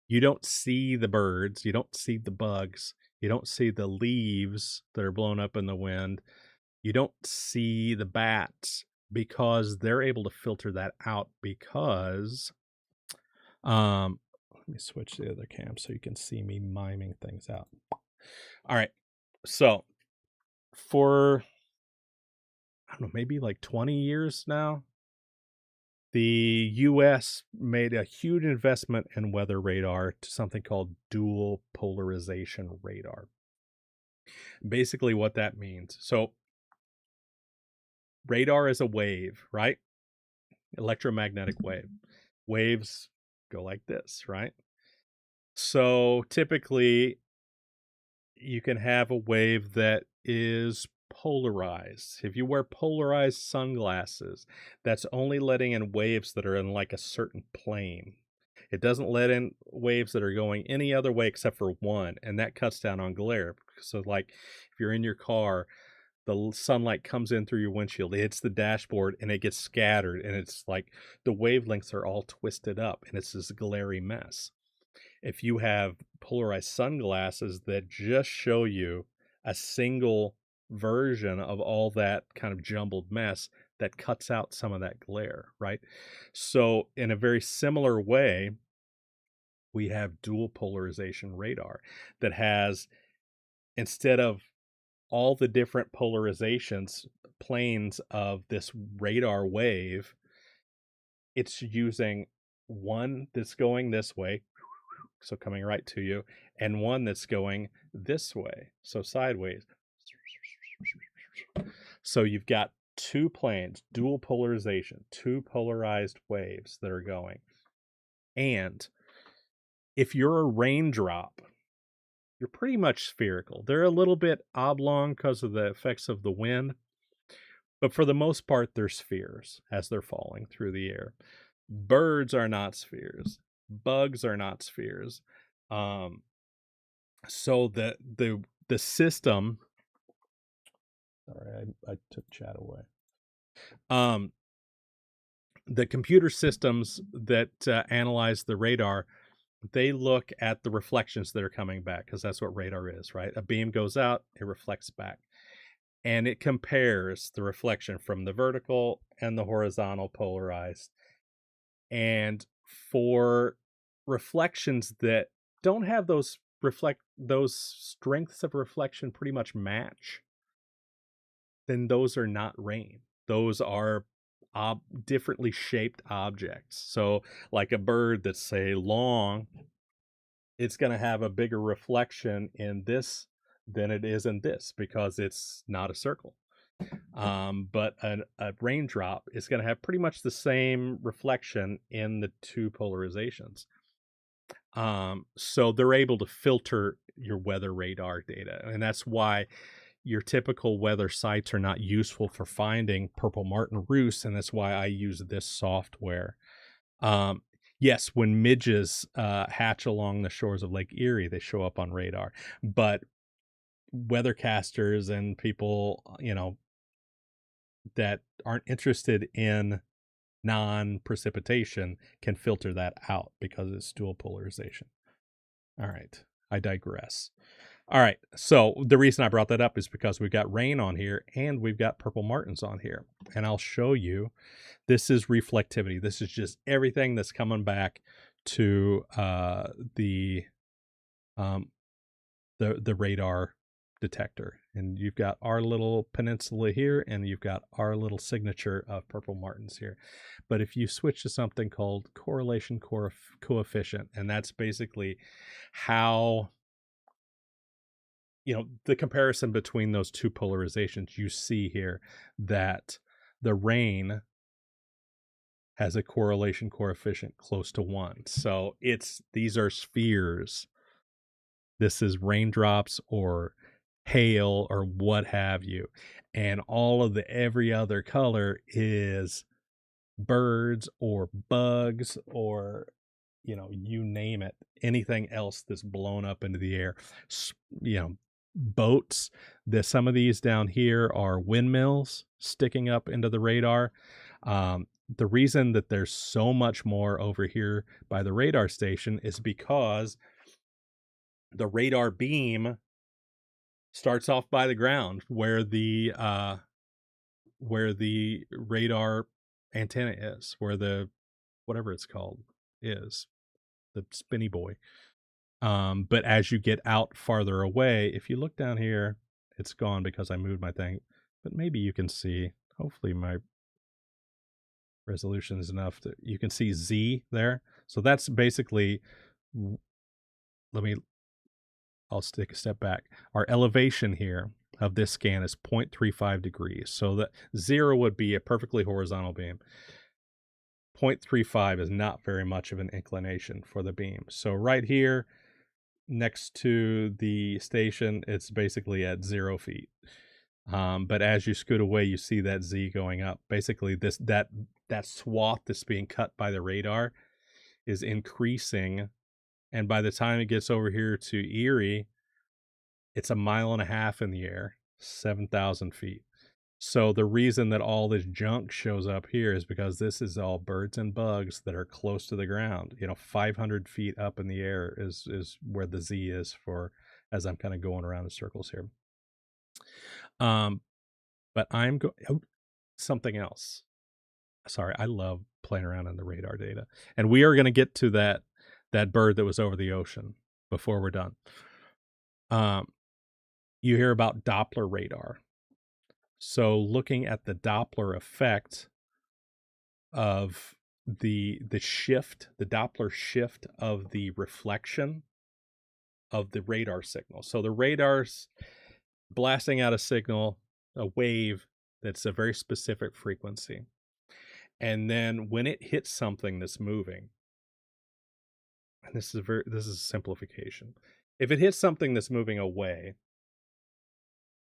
you don't see the birds, you don't see the bugs, you don't see the leaves that are blown up in the wind, you don't see the bats because they're able to filter that out because let me switch the other cam so you can see me miming things out. All right. So for I don't know, maybe like 20 years now, the US made a huge investment in weather radar to something called dual polarization radar. Basically, what that means. So, radar is a wave, right? Electromagnetic wave. Waves go like this, right? So, typically, you can have a wave that is polarized. If you wear polarized sunglasses, that's only letting in waves that are in like a certain plane. It doesn't let in waves that are going any other way except for one, and that cuts down on glare. So, like, if you're in your car, the sunlight comes in through your windshield, it hits the dashboard, and it gets scattered, and it's like the wavelengths are all twisted up, and it's this glary mess. If you have polarized sunglasses that just show you a single version of all that kind of jumbled mess, that cuts out some of that glare, right? So, in a very similar way, we have dual polarization radar that has, instead of all the different polarizations, planes of this radar wave, it's using one that's going this way, so coming right to you, and one that's going this way, so sideways. So you've got two planes, dual polarization, two polarized waves that are going. And if you're a raindrop, you're pretty much spherical. They're a little bit oblong because of the effects of the wind, but for the most part, they're spheres as they're falling through the air. Birds are not spheres. Bugs are not spheres. So the system. Sorry, I took chat away. The computer systems that analyze the radar, they look at the reflections that are coming back, because that's what radar is, right? A beam goes out, it reflects back, and it compares the reflection from the vertical and the horizontal polarized. And for reflections that don't have those strengths of reflection pretty much match, then those are not rain. Those are differently shaped objects. So, like a bird that's, say, long, it's going to have a bigger reflection in this than it is in this because it's not a circle. But a raindrop is going to have pretty much the same reflection in the two polarizations. So they're able to filter your weather radar data, and that's why your typical weather sites are not useful for finding purple martin roosts, and that's why I use this software. Yes, when midges hatch along the shores of Lake Erie, they show up on radar, but weathercasters and people, that aren't interested in non-precipitation can filter that out because it's dual polarization. All right, I digress. All right, so the reason I brought that up is because we've got rain on here and we've got purple martins on here, and I'll show you. This is reflectivity. This is just everything that's coming back to the radar detector, and you've got our little peninsula here, and you've got our little signature of purple martins here. But if you switch to something called correlation coefficient, and that's basically how, the comparison between those two polarizations, you see here that the rain has a correlation coefficient close to 1. So these are spheres. This is raindrops or hail or what have you. And all of the every other color is birds or bugs or, you name it, anything else that's blown up into the air. You know, boats. Some of these down here are windmills sticking up into the radar. The reason that there's so much more over here by the radar station is because the radar beam starts off by the ground where the radar antenna is, where the whatever it's called is, the spinny boy. But as you get out farther away, if you look down here, it's gone because I moved my thing, but maybe you can see, hopefully my resolution is enough that you can see Z there. So that's basically, I'll take a step back. Our elevation here of this scan is 0.35 degrees. So that 0 would be a perfectly horizontal beam. 0.35 is not very much of an inclination for the beam. So right here next to the station, it's basically at 0 feet. But as you scoot away, you see that Z going up. Basically, that swath that's being cut by the radar is increasing, and by the time it gets over here to Erie, it's 1.5 miles in the air, 7,000 feet. So the reason that all this junk shows up here is because this is all birds and bugs that are close to the ground. 500 feet up in the air is where the Z is for, as I'm kind of going around in circles here. But I'm something else. Sorry, I love playing around in the radar data. And we are going to get to that bird that was over the ocean before we're done. You hear about Doppler radar. So looking at the Doppler effect of the shift, the Doppler shift of the reflection of the radar signal. So the radar's blasting out a signal, a wave that's a very specific frequency. And then when it hits something that's moving, and this is a simplification. If it hits something that's moving away,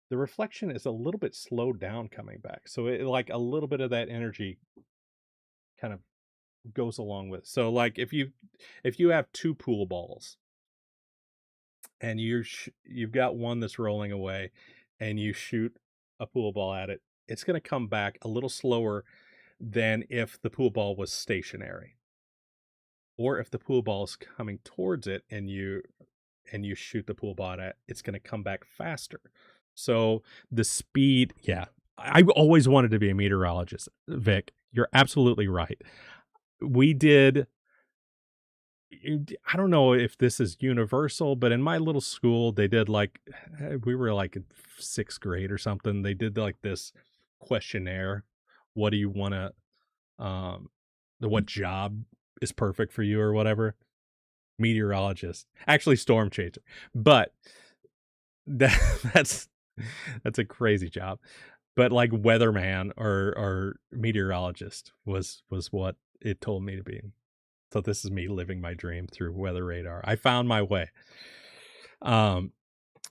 the reflection is a little bit slowed down coming back. So it, like a little bit of that energy kind of goes along with. So like if you have two pool balls and you've got one that's rolling away and you shoot a pool ball at it, it's going to come back a little slower than if the pool ball was stationary. Or if the pool ball is coming towards it and you shoot the pool ball at it, it's going to come back faster. So the speed, yeah. I always wanted to be a meteorologist, Vic. You're absolutely right. We did, I don't know if this is universal, but in my little school, they did we were like in 6th grade or something. They did like this questionnaire. What do you want to, what job is perfect for you or whatever? Meteorologist, actually storm chaser. But that's a crazy job. But like weatherman or meteorologist was what it told me to be. So this is me living my dream through weather radar. I found my way.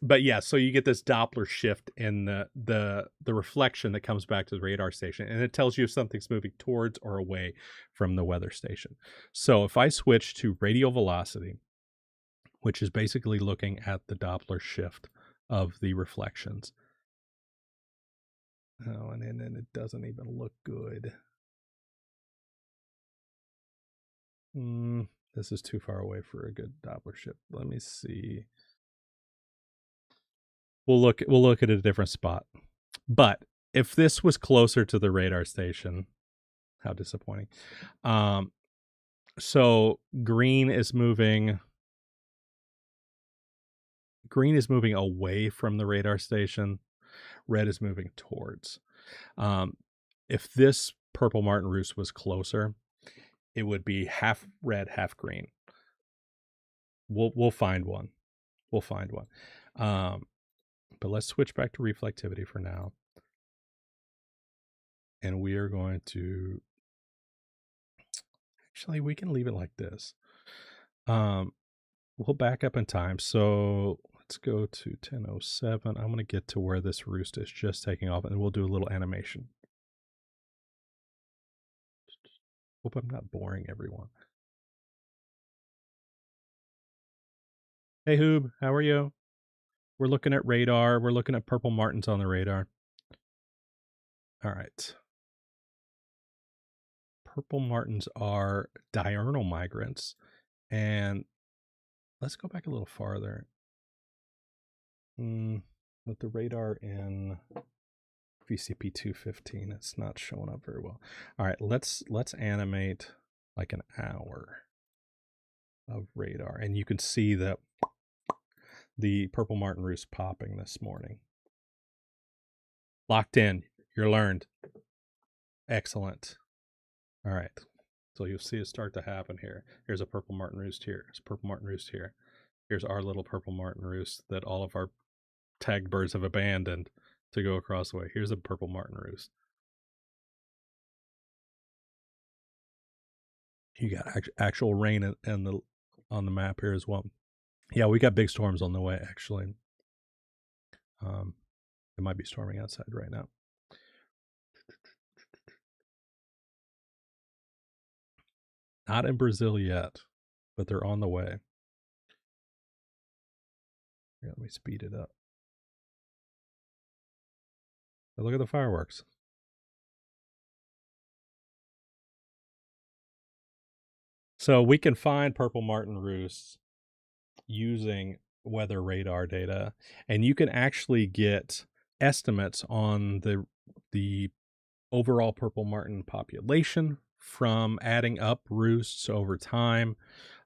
But yeah, so you get this Doppler shift in the reflection that comes back to the radar station, and it tells you if something's moving towards or away from the weather station. So if I switch to radial velocity, which is basically looking at the Doppler shift of the reflections. Oh, and then it doesn't even look good. This is too far away for a good Doppler shift. Let me see. We'll look at a different spot. But if this was closer to the radar station, how disappointing. So green is moving away from the radar station. Red is moving towards. If this purple Martin Roost was closer, it would be half red, half green. We'll find one. But let's switch back to reflectivity for now. and we are going to, actually, we can leave it like this. We'll back up in time. So let's go to 10:07. I'm going to get to where this roost is just taking off, and we'll do a little animation. Hope I'm not boring everyone. Hey, Hoob, how are you? We're looking at radar. We're looking at purple martins on the radar. All right. Purple martins are diurnal migrants. And let's go back a little farther. With the radar in VCP 215, it's not showing up very well. All right, let's animate like an hour of radar, and you can see that the purple martin roost popping this morning. Locked in. You're learned. Excellent. All right. So you'll see it start to happen here. Here's a purple martin roost here. There's a purple martin roost here. Here's our little purple martin roost that all of our tagged birds have abandoned to go across the way. Here's a purple martin roost. You got actual rain on the map here as well. Yeah, we got big storms on the way, actually. It might be storming outside right now. Not in Brazil yet, but they're on the way. Here, let me speed it up. Now look at the fireworks. So we can find purple martin roosts using weather radar data, and you can actually get estimates on the overall purple martin population from adding up roosts over time.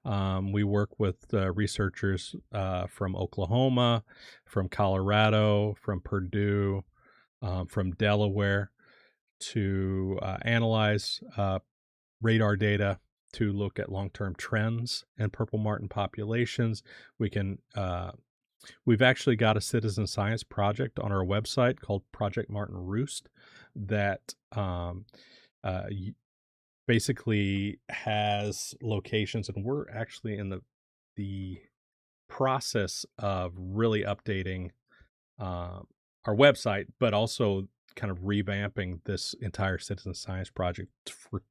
We work with researchers from Oklahoma, from Colorado, from Purdue, from Delaware to analyze radar data to look at long-term trends in purple martin populations. We've actually got a citizen science project on our website called Project Martin Roost that basically has locations, and we're actually in the process of really updating our website, but also kind of revamping this entire citizen science project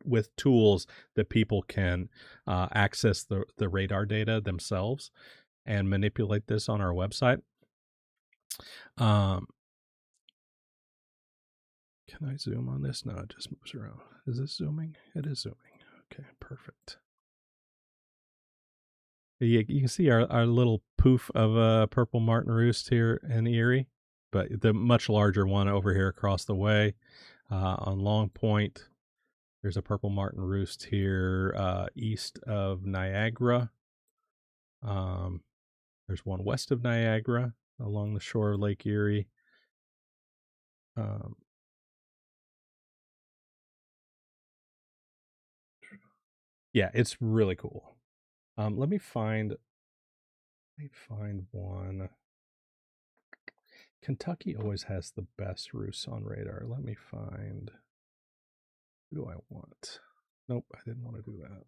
with tools that people can access the radar data themselves and manipulate this on our website. Can I zoom on this? No, it just moves around. Is this zooming? It is zooming. Okay, perfect. You can see our little poof of a purple martin roost here in Erie, but the much larger one over here across the way on Long Point. There's a purple martin roost here east of Niagara. There's one west of Niagara along the shore of Lake Erie. Yeah, it's really cool. Let me find one. Kentucky always has the best roosts on radar. Let me find. Who do I want? Nope, I didn't want to do that.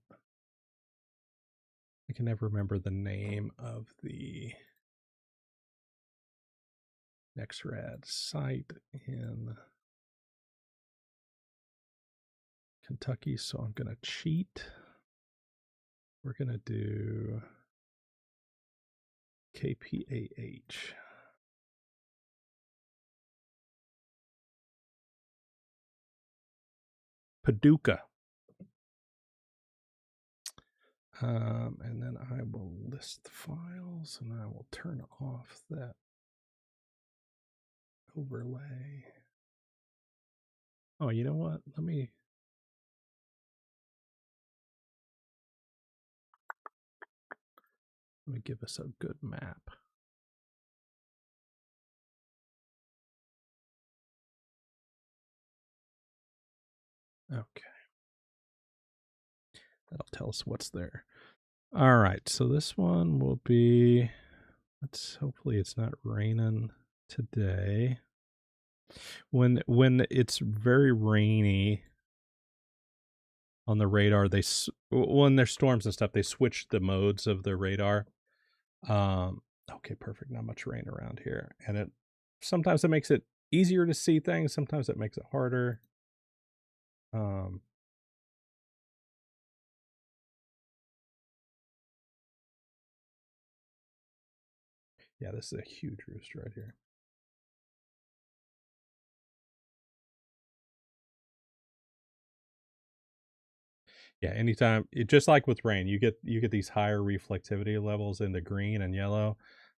I can never remember the name of the NexRad site in Kentucky, so I'm going to cheat. We're going to do KPAH. Paducah. And then I will list the files, and I will turn off that overlay. Oh, you know what? Let me give us a good map. Okay. That'll tell us what's there. All right, so this one will be, hopefully it's not raining today. When it's very rainy on the radar, when there's storms and stuff, they switch the modes of the radar. Okay, perfect. Not much rain around here, and it sometimes it makes it easier to see things. Sometimes it makes it harder. Um, yeah, this is a huge roost right here. Yeah, anytime just like with rain, you get these higher reflectivity levels in the green and yellow.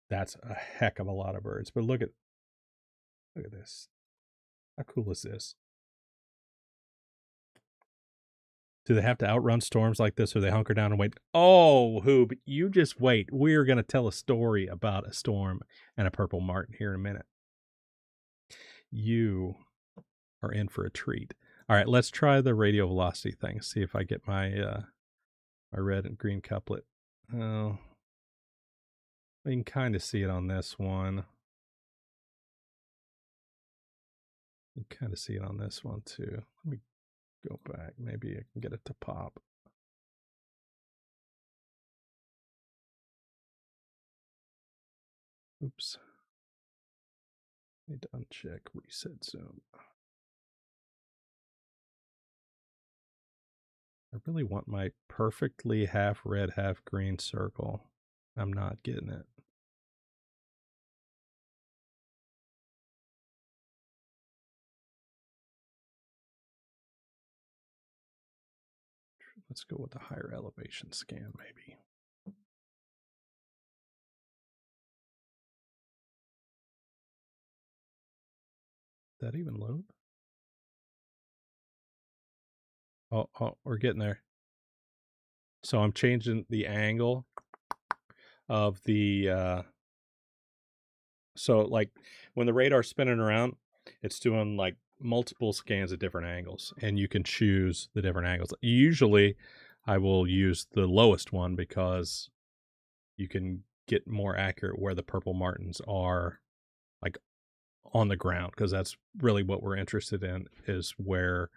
That's a heck of a lot of birds. But look at this. How cool is this? Do they have to outrun storms like this or they hunker down and wait? Oh, Hoob, you just wait. We're going to tell a story about a storm and a purple martin here in a minute. You are in for a treat. All right, let's try the radio velocity thing. See if I get my my red and green couplet. Oh, you can kind of see it on this one. You can kind of see it on this one too. Let me go back. Maybe I can get it to pop. Oops. Need to uncheck reset zoom. I really want my perfectly half red, half green circle. I'm not getting it. Let's go with a higher elevation scan, maybe. That even load? Oh, we're getting there. So I'm changing the angle of the so like when the radar's spinning around, it's doing like multiple scans at different angles, and you can choose the different angles. Usually I will use the lowest one because you can get more accurate where the purple martins are, like on the ground, because that's really what we're interested in, is where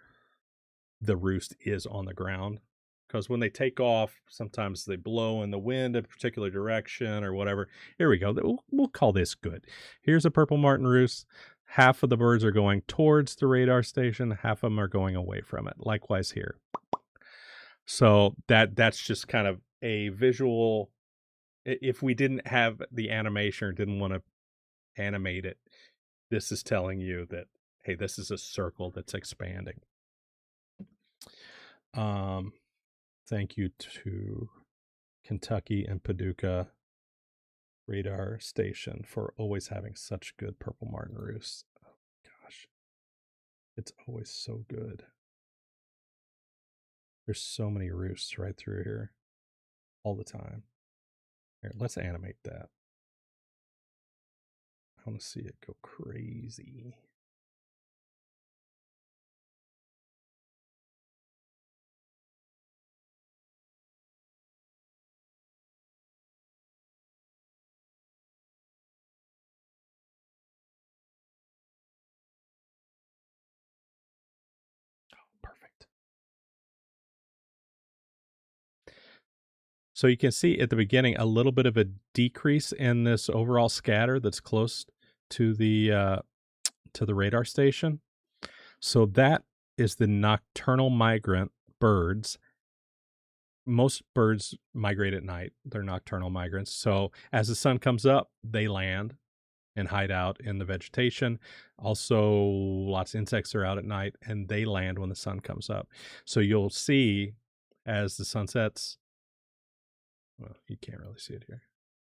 the roost is on the ground. Because when they take off, sometimes they blow in the wind a particular direction or whatever. Here we go. We'll call this good. Here's a purple martin roost. Half of the birds are going towards the radar station, half of them are going away from it. Likewise here. So that's just kind of a visual. If we didn't have the animation or didn't want to animate it, this is telling you that, hey, this is a circle that's expanding. Thank you to Kentucky and Paducah radar station for always having such good purple martin roosts. Oh gosh, it's always so good. There's so many roosts right through here all the time. Here, let's animate that. I want to see it go crazy. Perfect. So you can see at the beginning a little bit of a decrease in this overall scatter that's close to the radar station. So that is the nocturnal migrant birds. Most birds migrate at night. They're nocturnal migrants. So as the sun comes up, they land and hide out in the vegetation. Also, lots of insects are out at night and they land when the sun comes up. So you'll see as the sun sets, well, you can't really see it here.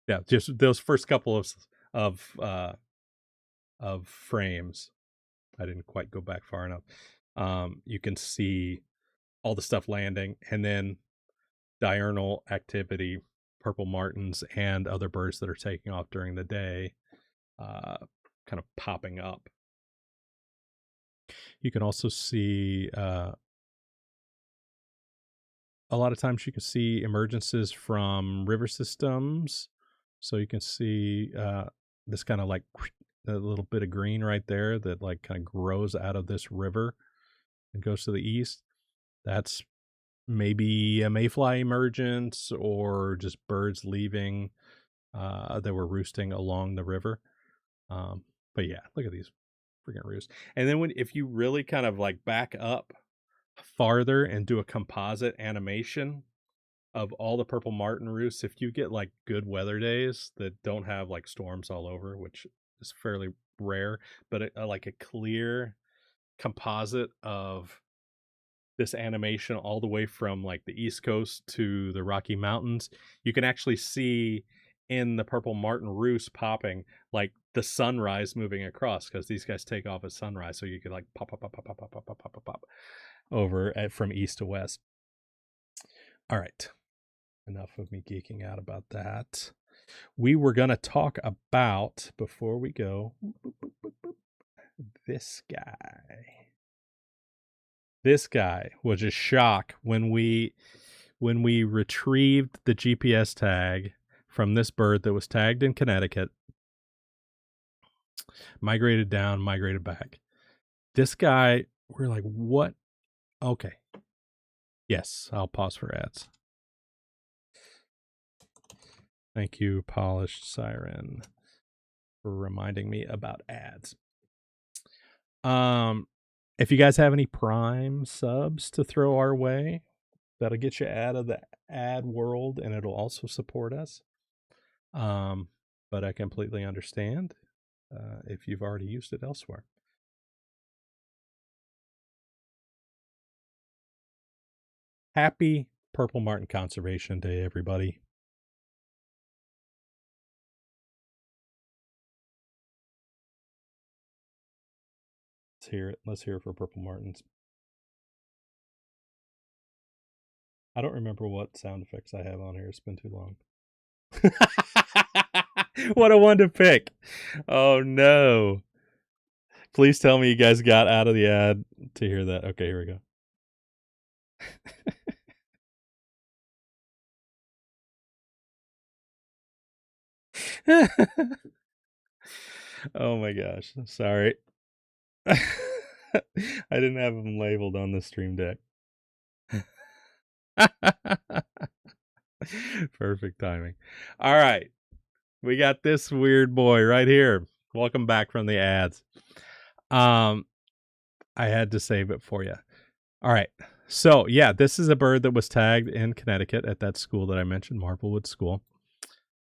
Yeah, just those first couple of uh of frames. I didn't quite go back far enough. You can see all the stuff landing, and then diurnal activity, purple martins and other birds that are taking off during the day, kind of popping up. You can also see a lot of times you can see emergences from river systems. So you can see this kind of like a little bit of green right there that like kind of grows out of this river and goes to the east. That's maybe a mayfly emergence or just birds leaving that were roosting along the river. But yeah, look at these freaking roosts. And then if you really kind of like back up farther and do a composite animation of all the purple martin roosts, if you get like good weather days that don't have like storms all over, which is fairly rare, but like a clear composite of this animation all the way from like the East Coast to the Rocky Mountains, you can actually see in the purple martin roost popping like the sunrise moving across, because these guys take off at sunrise, so you could like pop over from east to west. All right, enough of me geeking out about that. We were going to talk about, before we go, this guy. This guy was a shock when we retrieved the GPS tag from this bird that was tagged in Connecticut, migrated down, migrated back. This guy, we're like, what? Okay. Yes, I'll pause for ads. Thank you, Polished Siren, for reminding me about ads. If you guys have any Prime subs to throw our way, that'll get you out of the ad world, and it'll also support us. But I completely understand if you've already used it elsewhere. Happy Purple Martin Conservation Day, everybody. Let's hear it. Let's hear it for Purple Martins. I don't remember what sound effects I have on here. It's been too long. What a one to pick. Oh, no. Please tell me you guys got out of the ad to hear that. Okay, here we go. Oh my gosh. Sorry. I didn't have them labeled on the stream deck. Perfect timing. All right. We got this weird boy right here. Welcome back from the ads. I had to save it for you. All right. So, yeah, this is a bird that was tagged in Connecticut at that school that I mentioned, Marblewood School.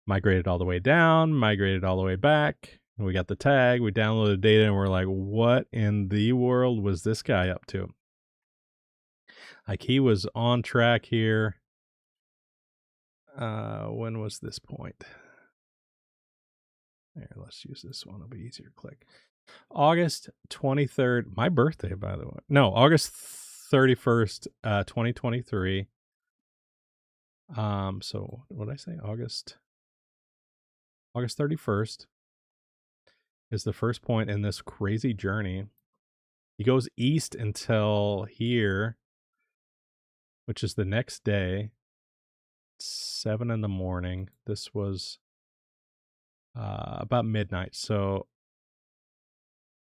Migrated all the way down, migrated all the way back. We got the tag, we downloaded data, and we're like, what in the world was this guy up to? Like, he was on track here. When was this point? There, let's use this one. It'll be easier to click. August 23rd, my birthday, by the way. No, August 31st, 2023. So what did I say? August 31st is the first point in this crazy journey. He goes east until here, which is the next day, 7 in the morning. This was about midnight. So,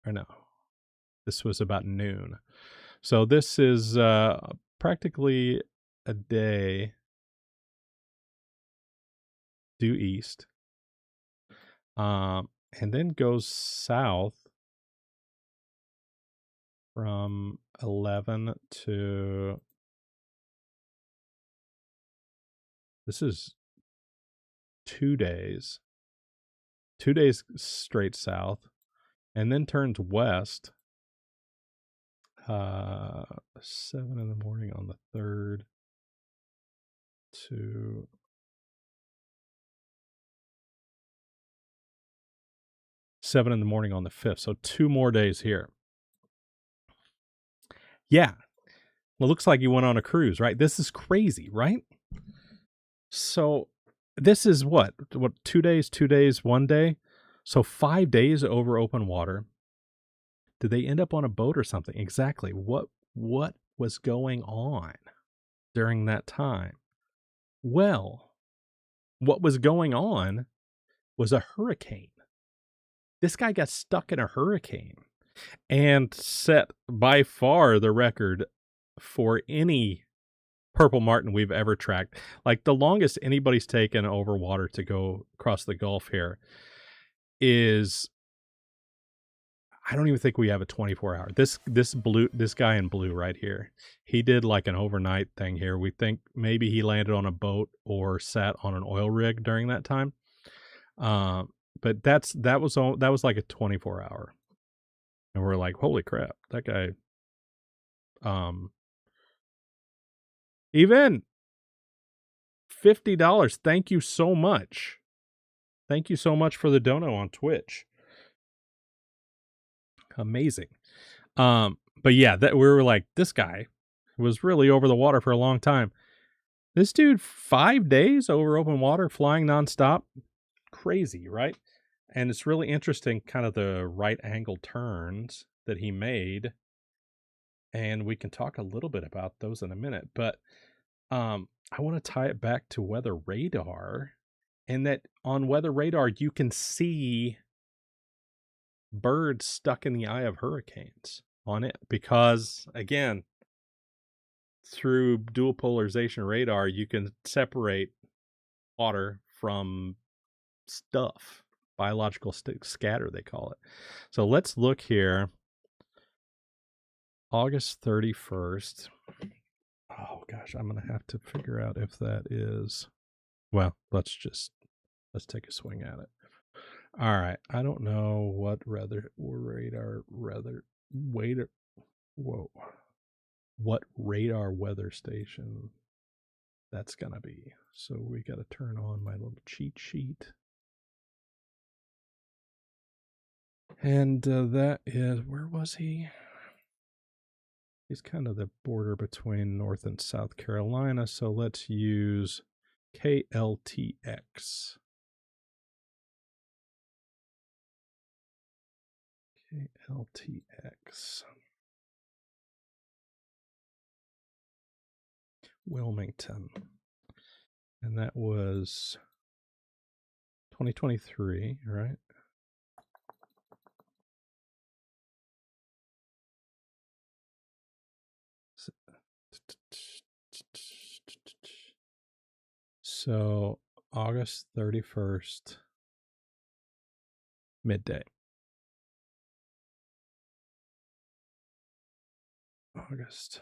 or no, this was about noon. So this is practically a day due east. And then goes south from 11 to, this is 2 days straight south, and then turns west 7 in the morning on the 3rd to 7 in the morning on the 5th. So 2 more days here. Yeah. Well, it looks like you went on a cruise, right? This is crazy, right? So this is what 2 days, 1 day. So 5 days over open water. Did they end up on a boat or something? Exactly. What was going on during that time? Well, what was going on was a hurricane. This guy got stuck in a hurricane and set by far the record for any purple martin we've ever tracked. Like, the longest anybody's taken over water to go across the Gulf here is, I don't even think we have a 24-hour. This guy in blue right here, he did like an overnight thing here. We think maybe he landed on a boat or sat on an oil rig during that time. But that was like a 24-hour. And we're like, holy crap, that guy. Even $50. Thank you so much. Thank you so much for the dono on Twitch. Amazing. But yeah, that we were like, this guy was really over the water for a long time. This dude, 5 days over open water, flying nonstop. Crazy, right? And it's really interesting, kind of the right angle turns that he made. And we can talk a little bit about those in a minute. But I want to tie it back to weather radar, and that on weather radar, you can see birds stuck in the eye of hurricanes on it, because again, through dual polarization radar, you can separate water from stuff, biological scatter, they call it. So let's look here. August 31st. Oh gosh, I'm going to have to figure out if that is, well, let's take a swing at it. All right. I don't know what what radar weather station that's going to be. So we got to turn on my little cheat sheet. And that is, where was he? He's kind of the border between North and South Carolina. So let's use KLTX. KLTX. Wilmington. And that was 2023, right? So August 31st, midday. August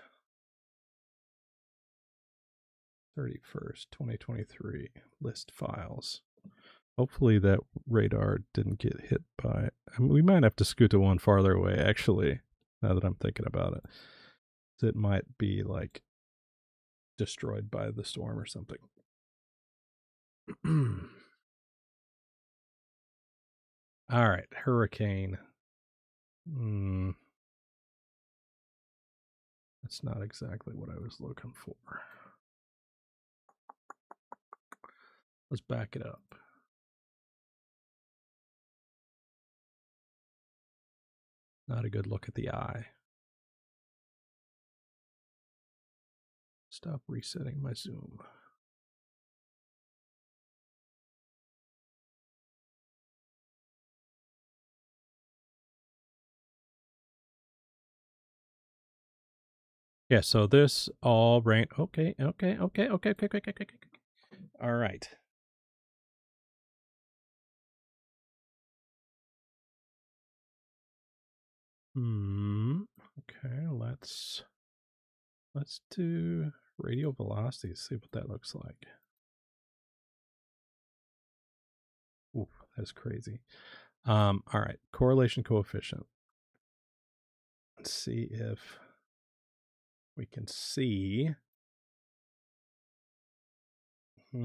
31st, 2023, list files. Hopefully that radar didn't get hit by, I mean, we might have to scoot to one farther away, actually, now that I'm thinking about it. It might be like destroyed by the storm or something. All right, hurricane. That's not exactly what I was looking for. Let's back it up. Not a good look at the eye. Stop resetting my Zoom. Yeah, so this all rain. Okay. All right. Okay, let's do radial velocity, see what that looks like. Ooh, that's crazy. All right, correlation coefficient. Let's see if we can see. All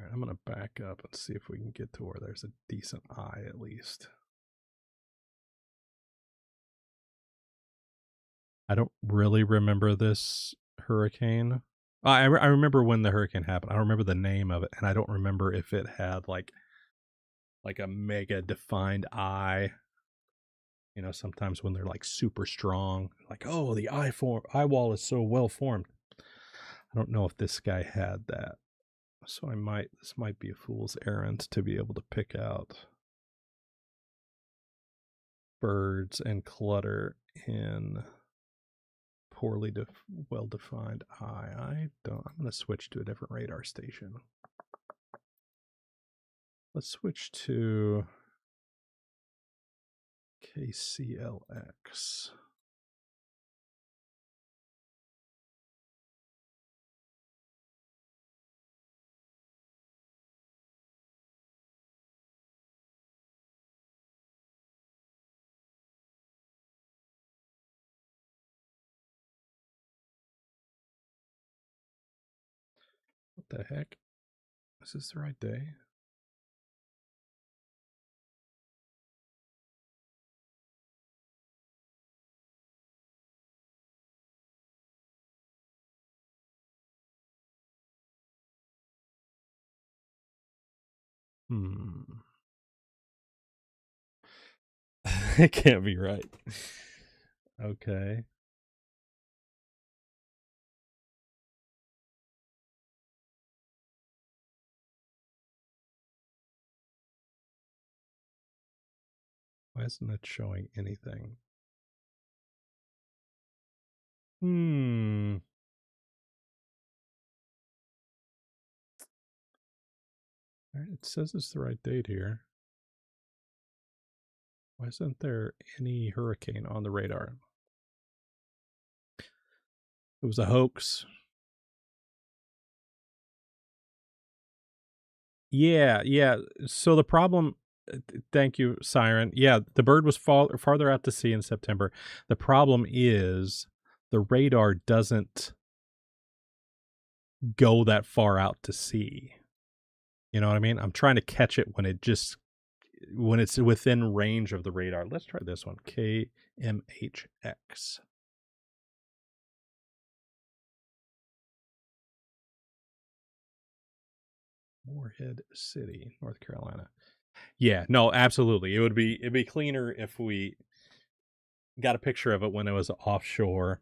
right, I'm going to back up and see if we can get to where there's a decent eye at least. I don't really remember this hurricane. I remember when the hurricane happened. I don't remember the name of it, and I don't remember if it had like a mega defined eye. You know, sometimes when they're like super strong, like, oh, the eye wall is so well formed. I don't know if this guy had that. So this might be a fool's errand to be able to pick out birds and clutter in poorly well-defined eye. I'm going to switch to a different radar station. Let's switch to KCLX. What the heck? Is this the right day? It can't be right. Okay. Why isn't it showing anything? It says it's the right date here. Why isn't there any hurricane on the radar? It was a hoax. Yeah. So the problem, thank you, Siren. Yeah, the bird was farther out to sea in September. The problem is the radar doesn't go that far out to sea. You know what I mean? I'm trying to catch it when it's within range of the radar. Let's try this one, KMHX. Morehead City, North Carolina. Yeah, no, absolutely. It'd be cleaner if we got a picture of it when it was offshore,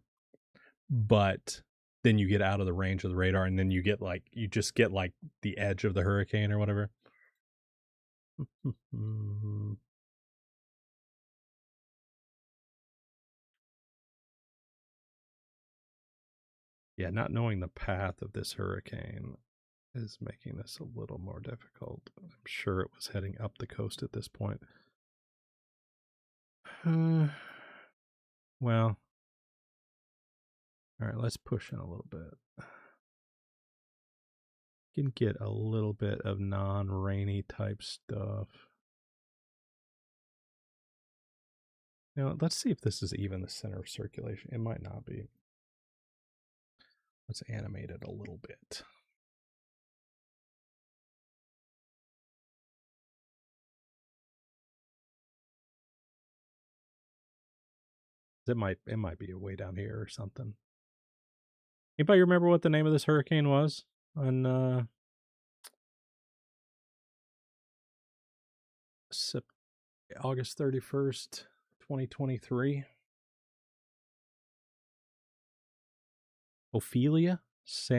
but then you get out of the range of the radar and then you just get like the edge of the hurricane or whatever. Yeah, not knowing the path of this hurricane is making this a little more difficult. I'm sure it was heading up the coast at this point. Well, all right, let's push in a little bit. Can get a little bit of non-rainy type stuff. Now, let's see if this is even the center of circulation. It might not be. Let's animate it a little bit. It might be way down here or something. Anybody remember what the name of this hurricane was on August 31st, 2023? Ophelia?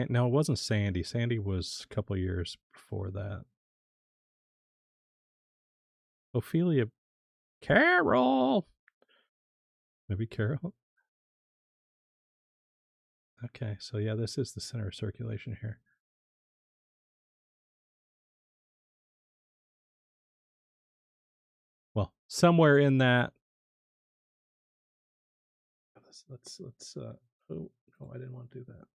No, it wasn't Sandy. Sandy was a couple years before that. Ophelia. Carol! Maybe Carol? Okay, so yeah, this is the center of circulation here. Well, somewhere in that. Let's oh no, I didn't want to do that.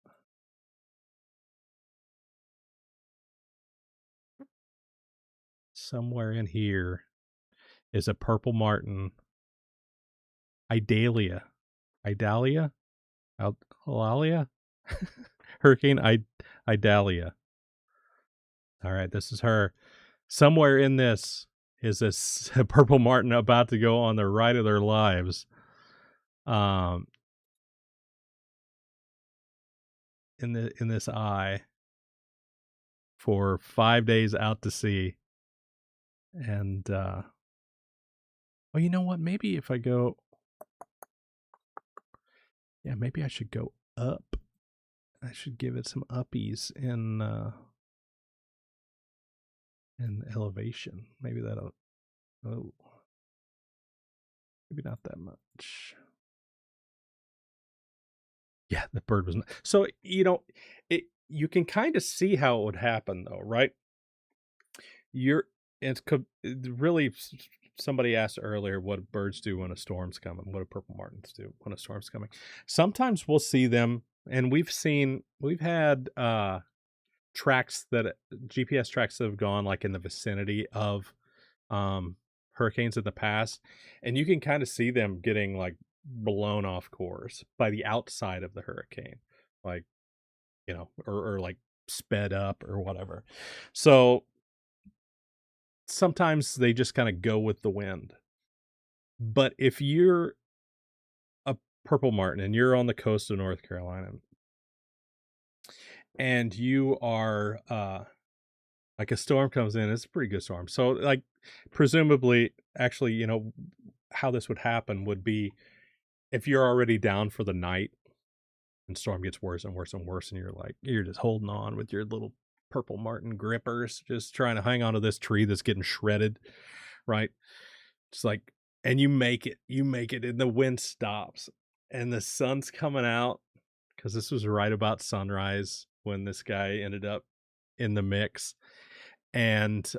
Somewhere in here is a purple martin. Idalia. Hurricane Idalia. All right, this is her. Somewhere in this is this purple martin about to go on the ride of their lives. In this eye for 5 days out to sea. And well, you know what? Maybe if I go, yeah, maybe I should go up. I should give it some uppies in and elevation. Maybe that'll, oh, maybe not that much. Yeah, the bird was so, you can kind of see how it would happen though, right? You're really somebody asked earlier what do birds do when a storm's coming. What do purple martins do when a storm's coming? Sometimes we'll see them, and we've had tracks that GPS tracks that have gone like in the vicinity of um hurricanes in the past, and you can kind of see them getting like blown off course by the outside of the hurricane, like, or like sped up or whatever. So sometimes they just kind of go with the wind. But if you're a purple martin and you're on the coast of North Carolina and you are like a storm comes in, it's a pretty good storm. So like presumably actually, how this would happen would be if you're already down for the night and storm gets worse and worse and worse, and you're just holding on with your little purple martin grippers, just trying to hang on to this tree that's getting shredded, right? It's like, and you make it, and the wind stops, and the sun's coming out because this was right about sunrise when this guy ended up in the mix, and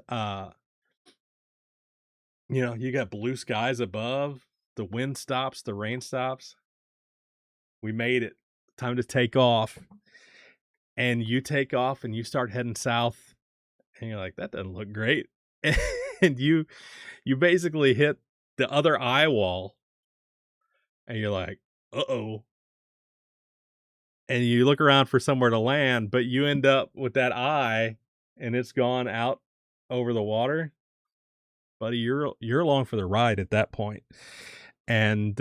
you got blue skies above, the wind stops, the rain stops. We made it. Time to take off. And you take off and you start heading south, and you're like, that doesn't look great. And you basically hit the other eye wall, and you're like, uh-oh. And you look around for somewhere to land, but you end up with that eye, and it's gone out over the water. Buddy, you're along for the ride at that point. And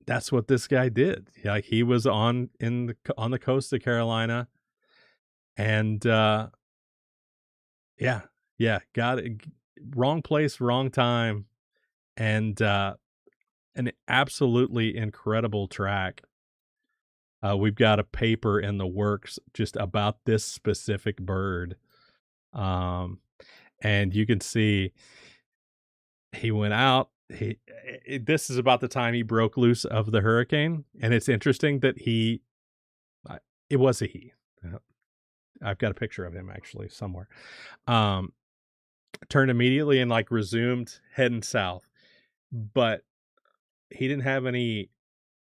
that's what this guy did. Like, he was on the coast of Carolina, and yeah, got it. Wrong place, wrong time, and an absolutely incredible track. We've got a paper in the works just about this specific bird. And you can see he went out. This is about the time he broke loose of the hurricane, and it's interesting that it was a he. I've got a picture of him actually somewhere. Turned immediately and like resumed heading south, but he didn't have any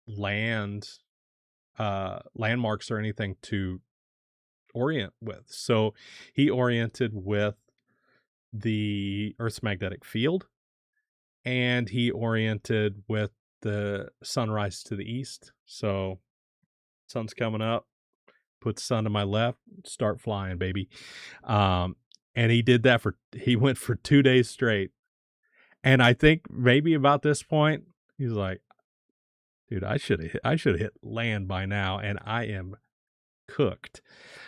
landmarks or anything to orient with. So he oriented with the Earth's magnetic field, and he oriented with the sunrise to the east. So sun's coming up, put the sun to my left, start flying, baby. And he did that he went for 2 days straight. And I think maybe about this point, he's like, dude, I should have hit land by now, and I am cooked.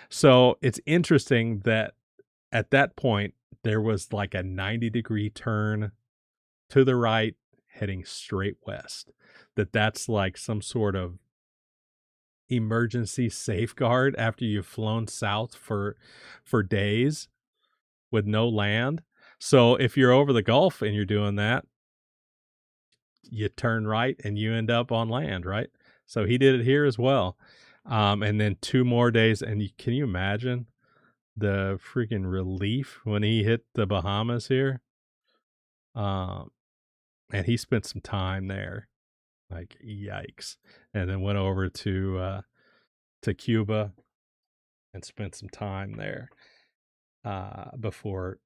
So it's interesting that at that point there was like a 90-degree turn to the right heading straight west. That's like some sort of emergency safeguard after you've flown south for days with no land. So if you're over the Gulf and you're doing that, you turn right and you end up on land, right? So he did it here as well. And then 2 more days, and can you imagine the freaking relief when he hit the Bahamas here? And he spent some time there, like, yikes. And then went over to Cuba and spent some time there before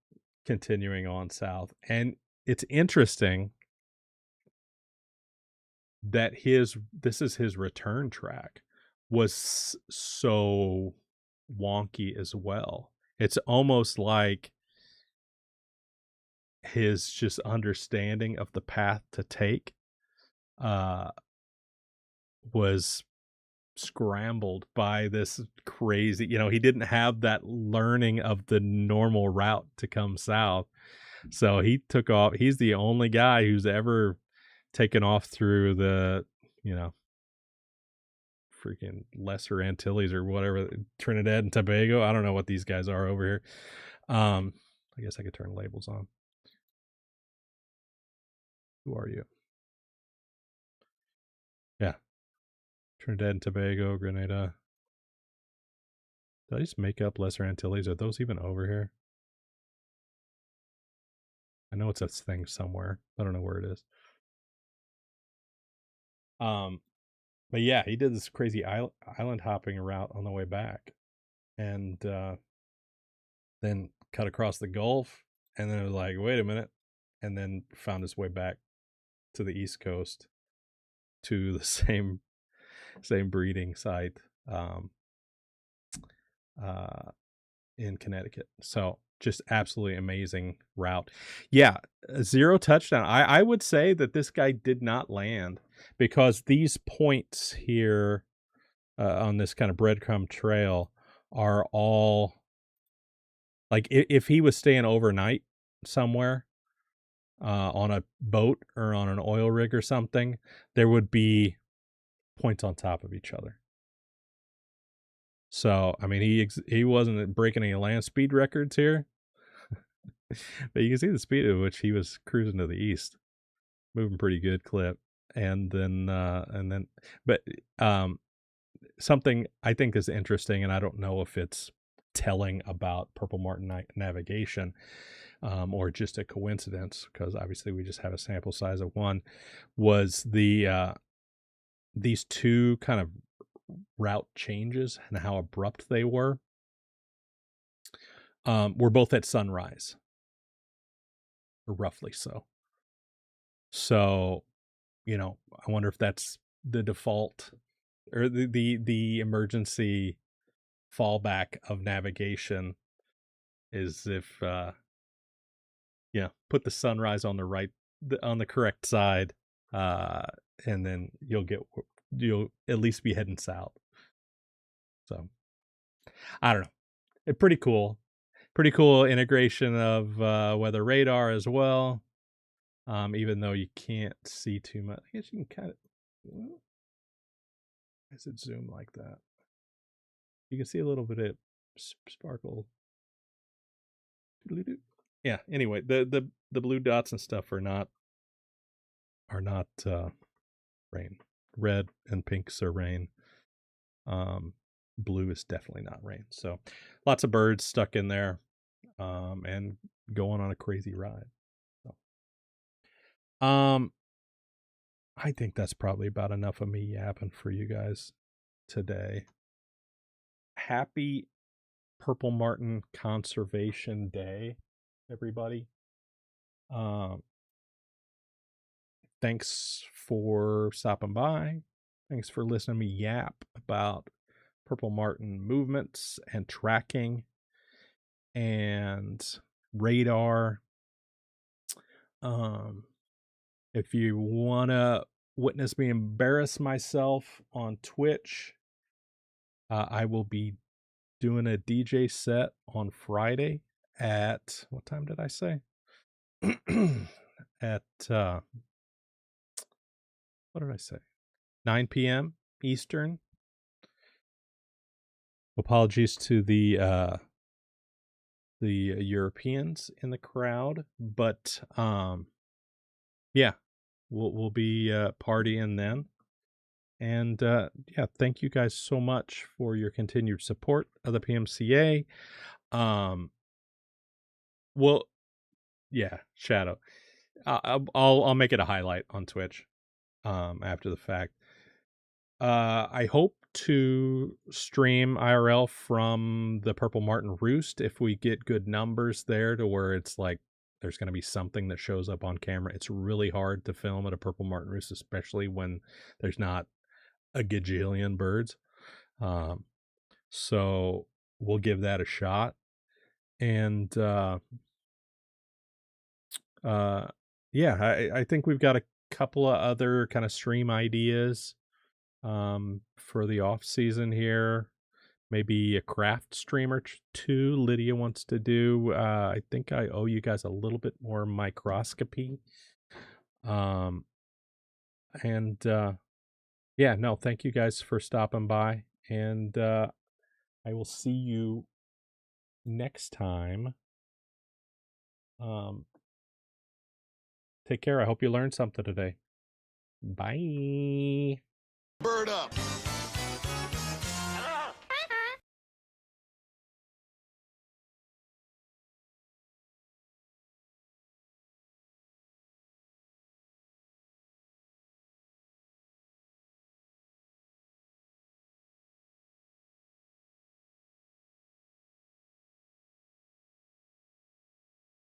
continuing on south. And it's interesting that this is his return track was so wonky as well. It's almost like his just understanding of the path to take was scrambled by this crazy, he didn't have that learning of the normal route to come south. So he took off. He's the only guy who's ever taken off through the, freaking Lesser Antilles or whatever, Trinidad and Tobago. I don't know what these guys are over here. I guess I could turn labels on. Who are you? Yeah. Trinidad and Tobago, Grenada. Did I just make up Lesser Antilles? Are those even over here? I know it's a thing somewhere. I don't know where it is. But yeah, he did this crazy island hopping route on the way back, and then cut across the Gulf, and then it was like, wait a minute, and then found his way back to the East Coast to the same breeding site in Connecticut. So just absolutely amazing route. Yeah, 0 touchdown. I would say that this guy did not land, because these points here on this kind of breadcrumb trail are all like, if he was staying overnight somewhere on a boat or on an oil rig or something, there would be points on top of each other. So, I mean, he wasn't breaking any land speed records here, but you can see the speed at which he was cruising to the east, moving pretty good clip. And then, but something I think is interesting, and I don't know if it's telling about Purple Martin navigation or just a coincidence, because obviously we just have a sample size of one, was these two kind of route changes and how abrupt they were both at sunrise, or roughly so. So, you know, I wonder if that's the default or the emergency fallback of navigation, is if put the sunrise on the correct side, and then you'll at least be heading south. So I don't know. Pretty cool integration of weather radar as well. Even though you can't see too much, I guess you can kind of. Is it zoom like that? You can see a little bit of sparkle. Yeah. Anyway, the blue dots and stuff are not rain. Red and pinks are rain. Blue is definitely not rain. So lots of birds stuck in there, and going on a crazy ride. So, I think that's probably about enough of me yapping for you guys today. Happy Purple Martin Conservation Day, everybody. Thanks for stopping by. Thanks for listening to me yap about Purple Martin movements and tracking and radar. If you want to witness me embarrass myself on Twitch, I will be doing a DJ set on Friday at, what time did I say? At what did I say? 9 p.m. Eastern. Apologies to the Europeans in the crowd, but yeah, we'll be partying then. And yeah, thank you guys so much for your continued support of the PMCA. Well, yeah, Shadow. I'll make it a highlight on Twitch after the fact. I hope to stream IRL from the Purple Martin Roost if we get good numbers there, to where it's like there's going to be something that shows up on camera. It's really hard to film at a Purple Martin Roost, especially when there's not a gajillion birds. So we'll give that a shot. And yeah, I think we've got a couple of other kind of stream ideas for the off season here. Maybe a craft stream or two Lydia wants to do. I think I owe you guys a little bit more microscopy. And yeah, no, thank you guys for stopping by, and I will see you next time Um, take care. I hope you learned something today. Bye. Bird up.